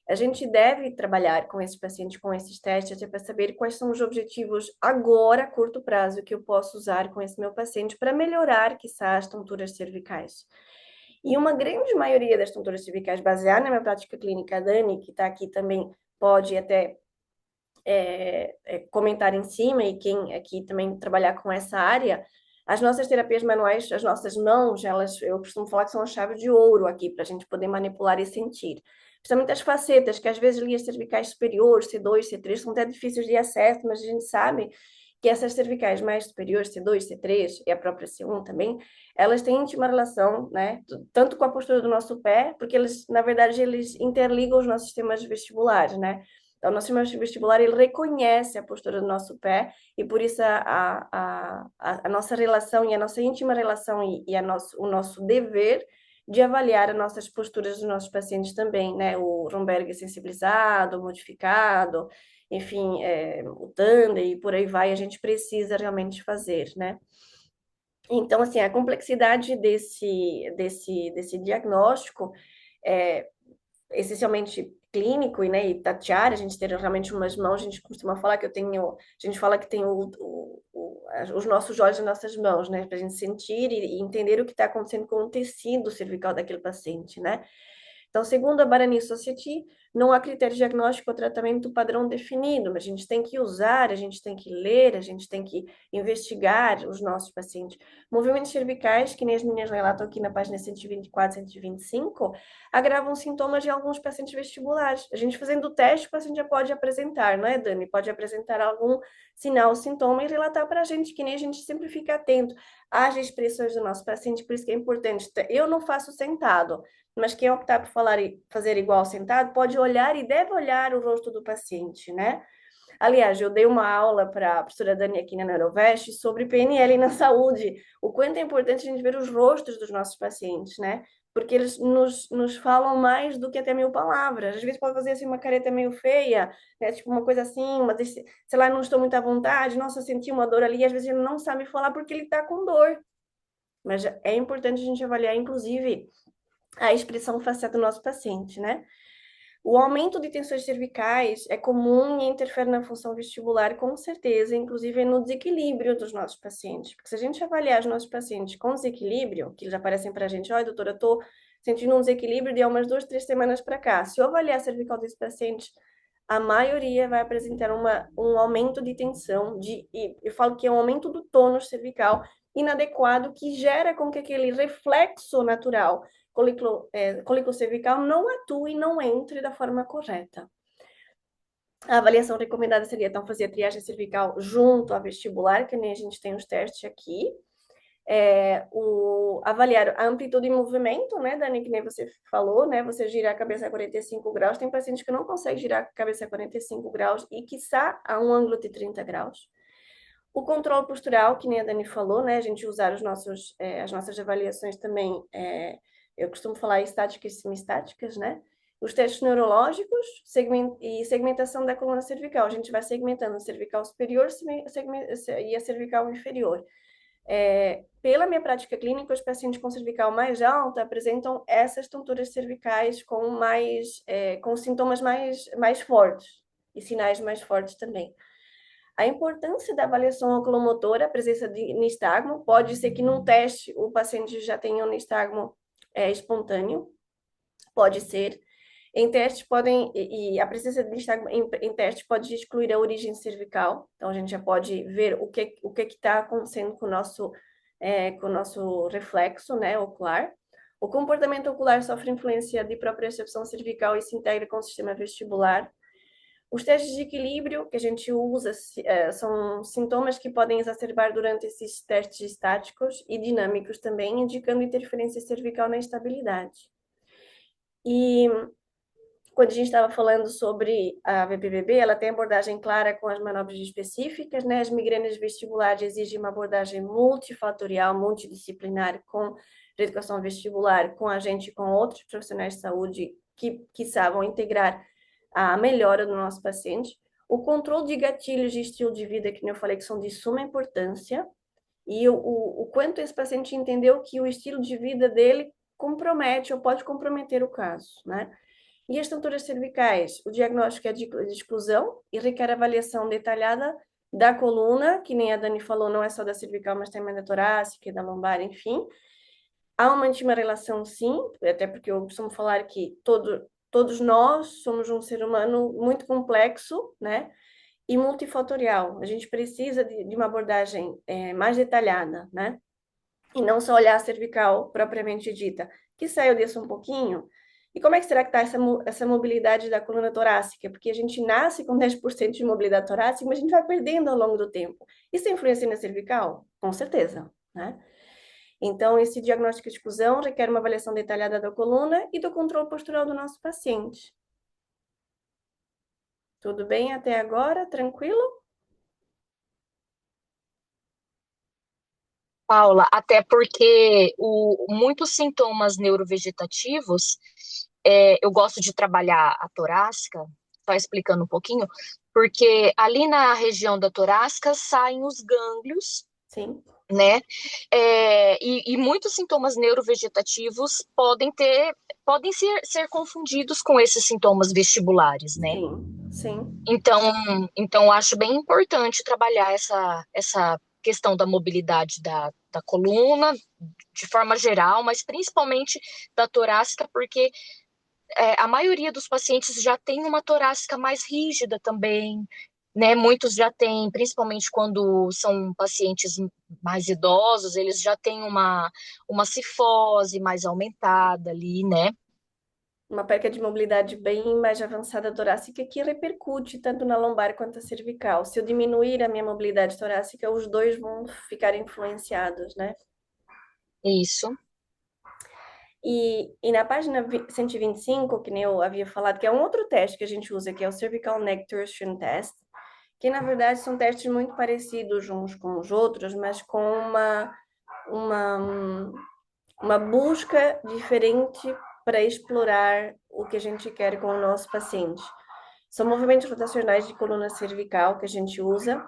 A gente deve trabalhar com esses pacientes, com esses testes, até para saber quais são os objetivos agora, a curto prazo, que eu posso usar com esse meu paciente para melhorar, quiçá, as tonturas cervicais. E uma grande maioria das tonturas cervicais, baseada na minha prática clínica, a Dani, que está aqui também, pode até comentar em cima, e quem aqui também trabalhar com essa área, as nossas terapias manuais, as nossas mãos, eu costumo falar que são a chave de ouro aqui, para a gente poder manipular e sentir. Principalmente as facetas, que às vezes linhas cervicais superiores, C2, C3, são até difíceis de acesso, mas a gente sabe que essas cervicais mais superiores, C2, C3 e a própria C1 também, elas têm íntima relação, né, tanto com a postura do nosso pé, porque eles, na verdade, eles interligam os nossos sistemas vestibulares, né? Então, o nosso sistema vestibular, ele reconhece a postura do nosso pé e por isso a nossa relação e a nossa íntima relação o nosso dever de avaliar as nossas posturas dos nossos pacientes também, né? O Romberg sensibilizado, modificado, enfim, o Tander e por aí vai, a gente precisa realmente fazer, né? Então, assim, a complexidade desse diagnóstico é, essencialmente clínico, e, né, e tatear, a gente ter realmente umas mãos, a gente costuma falar que eu tenho, a gente fala que tem os nossos olhos nas nossas mãos, né, para a gente sentir e entender o que está acontecendo com o tecido cervical daquele paciente, né? Então, segundo a Barani Society, não há critério diagnóstico ou tratamento padrão definido, mas a gente tem que usar, a gente tem que ler, a gente tem que investigar os nossos pacientes. Movimentos cervicais, que nem as meninas relatam aqui na página 124, 125, agravam sintomas de alguns pacientes vestibulares. A gente fazendo o teste, o paciente já pode apresentar, não é, Dani? Pode apresentar algum sinal, sintoma e relatar para a gente, que nem a gente sempre fica atento às expressões do nosso paciente, por isso que é importante. Eu não faço sentado, mas quem optar por fazer igual sentado pode olhar e deve olhar o rosto do paciente, né? Aliás, eu dei uma aula para a professora Dani aqui na Neurovest sobre PNL na saúde, o quanto é importante a gente ver os rostos dos nossos pacientes, né? Porque eles nos falam mais do que até 1.000 palavras. Às vezes pode fazer assim uma careta meio feia, né? Tipo uma coisa assim, sei lá, não estou muito à vontade, nossa, eu senti uma dor ali, e às vezes ele não sabe falar porque ele está com dor. Mas é importante a gente avaliar, inclusive, a expressão facial do nosso paciente, né? O aumento de tensões cervicais é comum e interfere na função vestibular, com certeza, inclusive no desequilíbrio dos nossos pacientes. Porque se a gente avaliar os nossos pacientes com desequilíbrio, que eles aparecem para a gente, olha, doutora, estou sentindo um desequilíbrio de há umas 2, 3 semanas para cá. Se eu avaliar a cervical desse paciente, a maioria vai apresentar um aumento de tensão, e eu falo que é um aumento do tônus cervical inadequado, que gera com que aquele reflexo natural colículo cervical não atue e não entre da forma correta. A avaliação recomendada seria, então, fazer a triagem cervical junto ao vestibular, que nem a gente tem os testes aqui. Avaliar a amplitude de movimento, né, Dani, que nem você falou, né, você girar a cabeça a 45 graus, tem pacientes que não conseguem girar a cabeça a 45 graus e, quiçá, a um ângulo de 30 graus. O controle postural, que nem a Dani falou, né, a gente usar as nossas avaliações também, eu costumo falar estáticas e semiestáticas, né, os testes neurológicos e segmentação da coluna cervical. A gente vai segmentando a cervical superior e a cervical inferior. Pela minha prática clínica, os pacientes com cervical mais alta apresentam essas tonturas cervicais com sintomas mais fortes e sinais mais fortes também. A importância da avaliação oculomotora, a presença de nistagmo, pode ser que num teste o paciente já tenha um nistagmo espontâneo, pode ser. Em testes e a presença de nistagmo em testes pode excluir a origem cervical, então a gente já pode ver o que está acontecendo com o nosso reflexo, né, ocular. O comportamento ocular sofre influência de propriocepção cervical e se integra com o sistema vestibular. Os testes de equilíbrio que a gente usa são sintomas que podem exacerbar durante esses testes estáticos e dinâmicos também, indicando interferência cervical na estabilidade. E quando a gente estava falando sobre a VPBB, ela tem abordagem clara com as manobras específicas, né? As migrânias vestibulares exigem uma abordagem multifatorial, multidisciplinar, com reeducação vestibular, com a gente, com outros profissionais de saúde que sabem integrar a melhora do nosso paciente. O controle de gatilhos de estilo de vida, que eu falei que são de suma importância, e o quanto esse paciente entendeu que o estilo de vida dele compromete ou pode comprometer o caso, né? E as tonturas cervicais, o diagnóstico é de exclusão e requer avaliação detalhada da coluna, que nem a Dani falou, não é só da cervical, mas também da torácica, da lombar, enfim. Há uma íntima relação, sim, até porque eu costumo falar que todos nós somos um ser humano muito complexo, né? E multifatorial. A gente precisa de uma abordagem mais detalhada, né? E não só olhar a cervical propriamente dita, que saiu disso um pouquinho. E como é que será que está essa mobilidade da coluna torácica? Porque a gente nasce com 10% de mobilidade torácica, mas a gente vai perdendo ao longo do tempo. Isso influencia na cervical? Com certeza, né? Então, esse diagnóstico de exclusão requer uma avaliação detalhada da coluna e do controle postural do nosso paciente. Tudo bem até agora? Tranquilo?
Paula, até porque muitos sintomas neurovegetativos, eu gosto de trabalhar a torácica, só explicando um pouquinho, porque ali na região da torácica saem os gânglios
sim,
né? E muitos sintomas neurovegetativos podem ser confundidos com esses sintomas vestibulares, né?
sim.
Então, acho bem importante trabalhar essa questão da mobilidade da coluna, de forma geral, mas principalmente da torácica, porque a maioria dos pacientes já tem uma torácica mais rígida também, né? Muitos já têm, principalmente quando são pacientes mais idosos, eles já têm uma cifose mais aumentada ali, né?
Uma perca de mobilidade bem mais avançada torácica que repercute tanto na lombar quanto na cervical. Se eu diminuir a minha mobilidade torácica, os dois vão ficar influenciados, né?
Isso.
E na página 125, que nem eu havia falado, que é um outro teste que a gente usa, que é o Cervical Neck Torsion Test, que na verdade são testes muito parecidos uns com os outros, mas com uma, uma busca diferente para explorar o que a gente quer com o nosso paciente. São movimentos rotacionais de coluna cervical que a gente usa.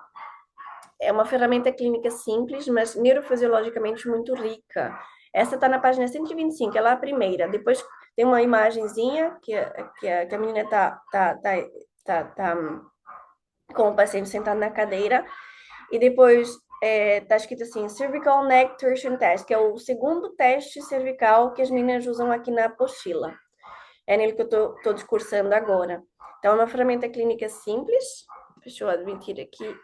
É uma ferramenta clínica simples, mas neurofisiologicamente muito rica. Essa está na página 125, ela é a primeira. Depois tem uma imagenzinha que a menina tá com o paciente sentado na cadeira. E depois tá escrito assim, Cervical Neck Torsion Test, que é o segundo teste cervical que as meninas usam aqui na apostila. É nele que eu tô discursando agora. Então, é uma ferramenta clínica simples. Deixa eu admitir aqui.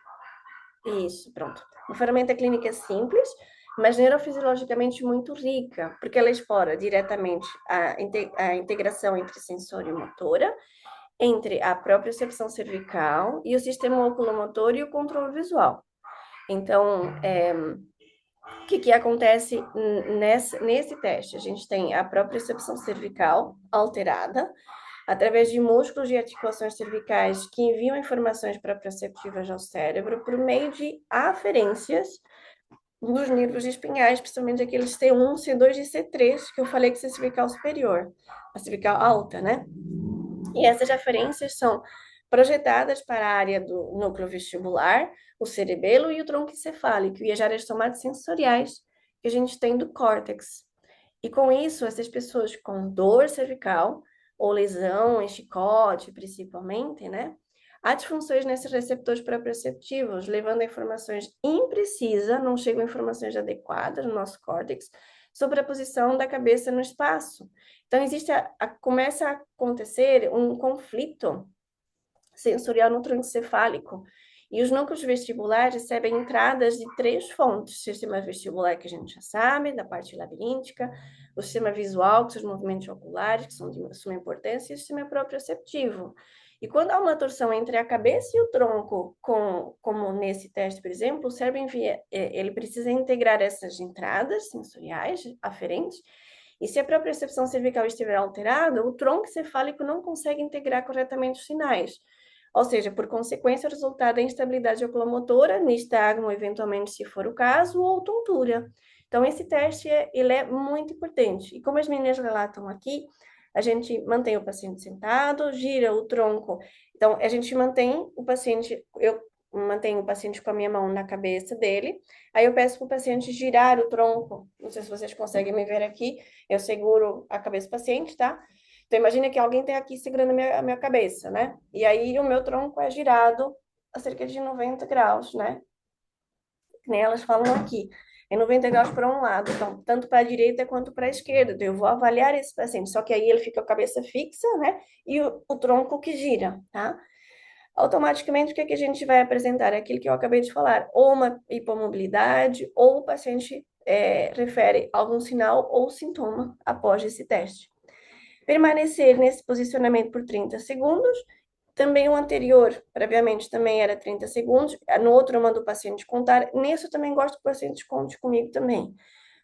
Isso, pronto. Uma ferramenta clínica simples, mas neurofisiologicamente muito rica, porque ela explora diretamente a integração entre sensório e motora, entre a própria percepção cervical e o sistema oculomotor e o controle visual. Então, o que acontece nesse teste? A gente tem a própria percepção cervical alterada, através de músculos e articulações cervicais que enviam informações proprioceptivas ao cérebro por meio de aferências dos nervos espinhais, principalmente aqueles C1, C2 e C3, que eu falei que é a cervical superior, a cervical alta, né? E essas aferências são projetadas para a área do núcleo vestibular, o cerebelo e o tronco encefálico, e as áreas somatosensoriais que a gente tem do córtex. E com isso, essas pessoas com dor cervical, ou lesão em chicote, principalmente, né? Há disfunções nesses receptores proprioceptivos, levando a informações imprecisas, não chegam informações adequadas no nosso córtex, sobre a posição da cabeça no espaço. Então, começa a acontecer um conflito sensorial no tronco encefálico. E os núcleos vestibulares recebem entradas de três fontes: o sistema vestibular, que a gente já sabe, da parte labiríntica, o sistema visual, que são os movimentos oculares, que são de suma importância, e o sistema proprioceptivo. E quando há uma torção entre a cabeça e o tronco, como nesse teste, por exemplo, o cérebro ele precisa integrar essas entradas sensoriais aferentes, e se a própria percepção cervical estiver alterada, o tronco encefálico não consegue integrar corretamente os sinais. Ou seja, por consequência, o resultado é instabilidade oculomotora, nistagmo, eventualmente, se for o caso, ou tontura. Então, esse teste ele é muito importante. E como as meninas relatam aqui, a gente mantém o paciente sentado, gira o tronco. Então, a gente mantém o paciente, eu mantenho o paciente com a minha mão na cabeça dele, aí eu peço para o paciente girar o tronco. Não sei se vocês conseguem me ver aqui, eu seguro a cabeça do paciente, tá? Então, imagina que alguém tem aqui segurando a minha cabeça, né? E aí o meu tronco é girado a cerca de 90 graus, né? Que nem elas falam aqui. É 90 graus para um lado, então, tanto para a direita quanto para a esquerda. Então, eu vou avaliar esse paciente, só que aí ele fica com a cabeça fixa, né? E o tronco que gira, tá? Automaticamente, o que a gente vai apresentar? É aquilo que eu acabei de falar, ou uma hipomobilidade, ou o paciente refere algum sinal ou sintoma após esse teste. Permanecer nesse posicionamento por 30 segundos. Também o anterior, previamente, também era 30 segundos. No outro, eu mando o paciente contar. Nesse, eu também gosto que o paciente conte comigo também.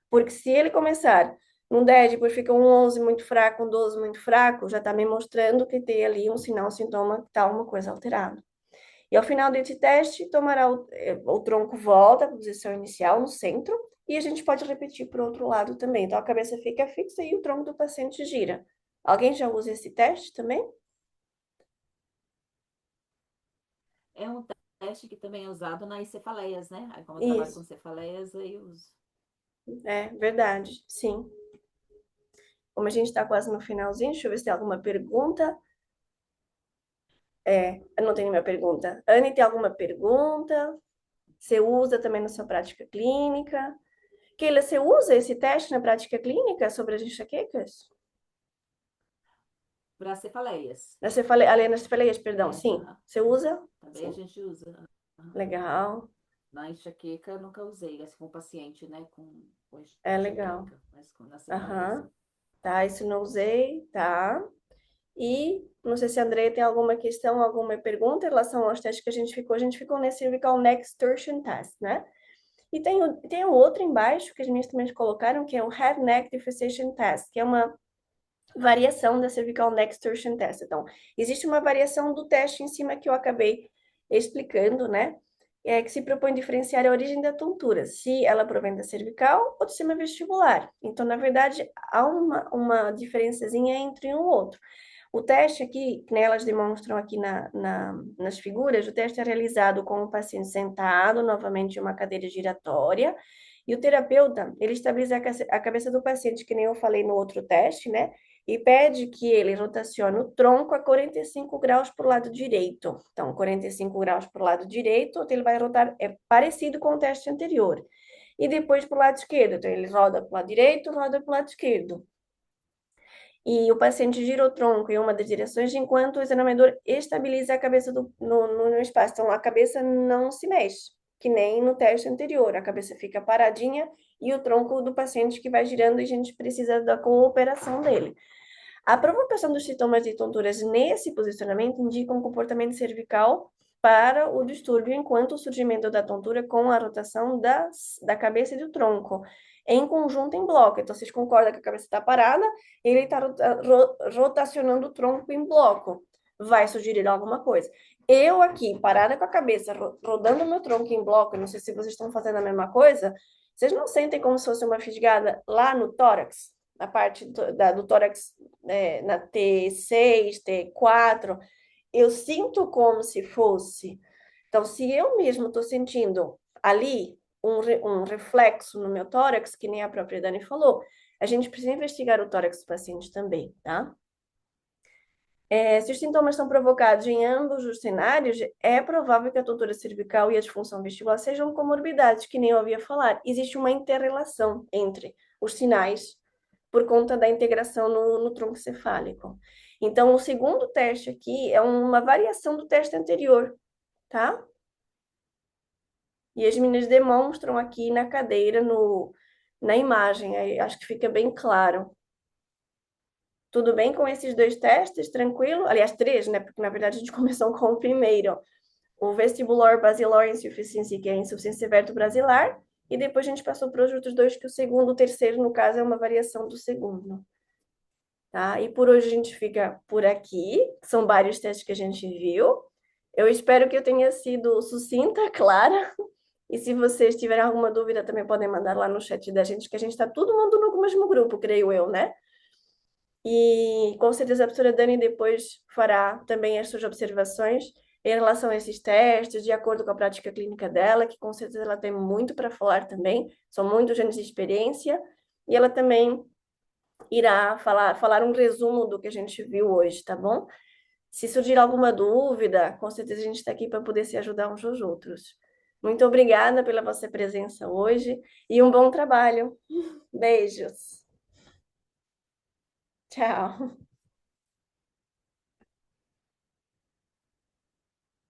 Porque se ele começar num 10, depois fica um 11 muito fraco, um 12 muito fraco, já está me mostrando que tem ali um sinal, um sintoma, que está uma coisa alterada. E ao final desse teste, tomará o tronco volta para a posição inicial, no centro, e a gente pode repetir para o outro lado também. Então, a cabeça fica fixa e o tronco do paciente gira. Alguém já usa esse teste também?
É um teste que também é usado nas cefaleias, né? Aí, como eu trabalho com
Isso,
cefaleias, aí eu uso.
é verdade, sim. Como a gente está quase no finalzinho, deixa eu ver se tem alguma pergunta. Eu não tenho nenhuma pergunta. Anne, tem alguma pergunta? Você usa também na sua prática clínica? Keila, você usa esse teste na prática clínica sobre as enxaquecas?
Para cefaleias.
Além das cefaleias, perdão,
É,
sim.
aham.
Você usa?
Também a
Sim.
gente usa. Aham.
Legal.
Na enxaqueca eu nunca usei, assim, com paciente, né? Com
É legal.
enxaqueca, mas na cefaleia,
Aham.
sim.
Tá, isso não usei, tá. E não sei se a Andrea tem alguma questão, alguma pergunta em relação aos testes que a gente ficou nesse cervical neck torsion test, né? E tem o outro embaixo que as minhas também colocaram, que é o head neck differentiation test, que é uma variação da cervical neck torsion test. Então, existe uma variação do teste em cima que eu acabei explicando, né? Que se propõe diferenciar a origem da tontura, se ela provém da cervical ou do sistema vestibular. Então, na verdade, há uma diferençazinha entre um e o outro. O teste aqui, que elas demonstram aqui nas figuras, o teste é realizado com o paciente sentado, novamente em uma cadeira giratória, e o terapeuta, ele estabiliza a cabeça do paciente, que nem eu falei no outro teste, né? E pede que ele rotacione o tronco a 45 graus para o lado direito. Então, 45 graus para o lado direito, então ele vai rotar, é parecido com o teste anterior. E depois para o lado esquerdo, então ele roda para o lado direito, roda para o lado esquerdo. E o paciente gira o tronco em uma das direções, enquanto o examinador estabiliza a cabeça no espaço. Então, a cabeça não se mexe, que nem no teste anterior. A cabeça fica paradinha e o tronco do paciente que vai girando e a gente precisa da cooperação dele. A provocação dos sintomas de tonturas nesse posicionamento indica um comportamento cervical para o distúrbio, enquanto o surgimento da tontura com a rotação da cabeça e do tronco, em conjunto em bloco. Então, vocês concordam que a cabeça está parada, ele está rotacionando o tronco em bloco. Vai sugerir alguma coisa. Eu aqui, parada com a cabeça, rodando o meu tronco em bloco, não sei se vocês estão fazendo a mesma coisa, vocês não sentem como se fosse uma fisgada lá no tórax? Na parte do tórax, na T6, T4, eu sinto como se fosse. Então, se eu mesmo estou sentindo ali um reflexo no meu tórax, que nem a própria Dani falou, a gente precisa investigar o tórax do paciente também, tá? Se os sintomas são provocados em ambos os cenários, é provável que a tontura cervical e a disfunção vestibular sejam comorbidades, que nem eu havia falar. Existe uma interrelação entre os sinais por conta da integração no tronco cefálico. Então, o segundo teste aqui é uma variação do teste anterior, tá? E as meninas demonstram aqui na cadeira, na imagem, aí acho que fica bem claro. Tudo bem com esses dois testes? Tranquilo? Aliás, três, né? Porque na verdade a gente começou com o primeiro. O vestibular basilar insuficiência, que é a insuficiência vertebro-basilar, e depois a gente passou para os outros dois, que o segundo, o terceiro, no caso, é uma variação do segundo. Tá? E por hoje a gente fica por aqui. São vários testes que a gente viu. Eu espero que eu tenha sido sucinta, clara. E se vocês tiverem alguma dúvida, também podem mandar lá no chat da gente, que a gente está todo mundo no mesmo grupo, creio eu, né? E com certeza a professora Dani depois fará também as suas observações em relação a esses testes, de acordo com a prática clínica dela, que com certeza ela tem muito para falar também, são muitos anos de experiência, e ela também irá falar um resumo do que a gente viu hoje, tá bom? Se surgir alguma dúvida, com certeza a gente está aqui para poder se ajudar uns aos outros. Muito obrigada pela vossa presença hoje e um bom trabalho. Beijos. Tchau.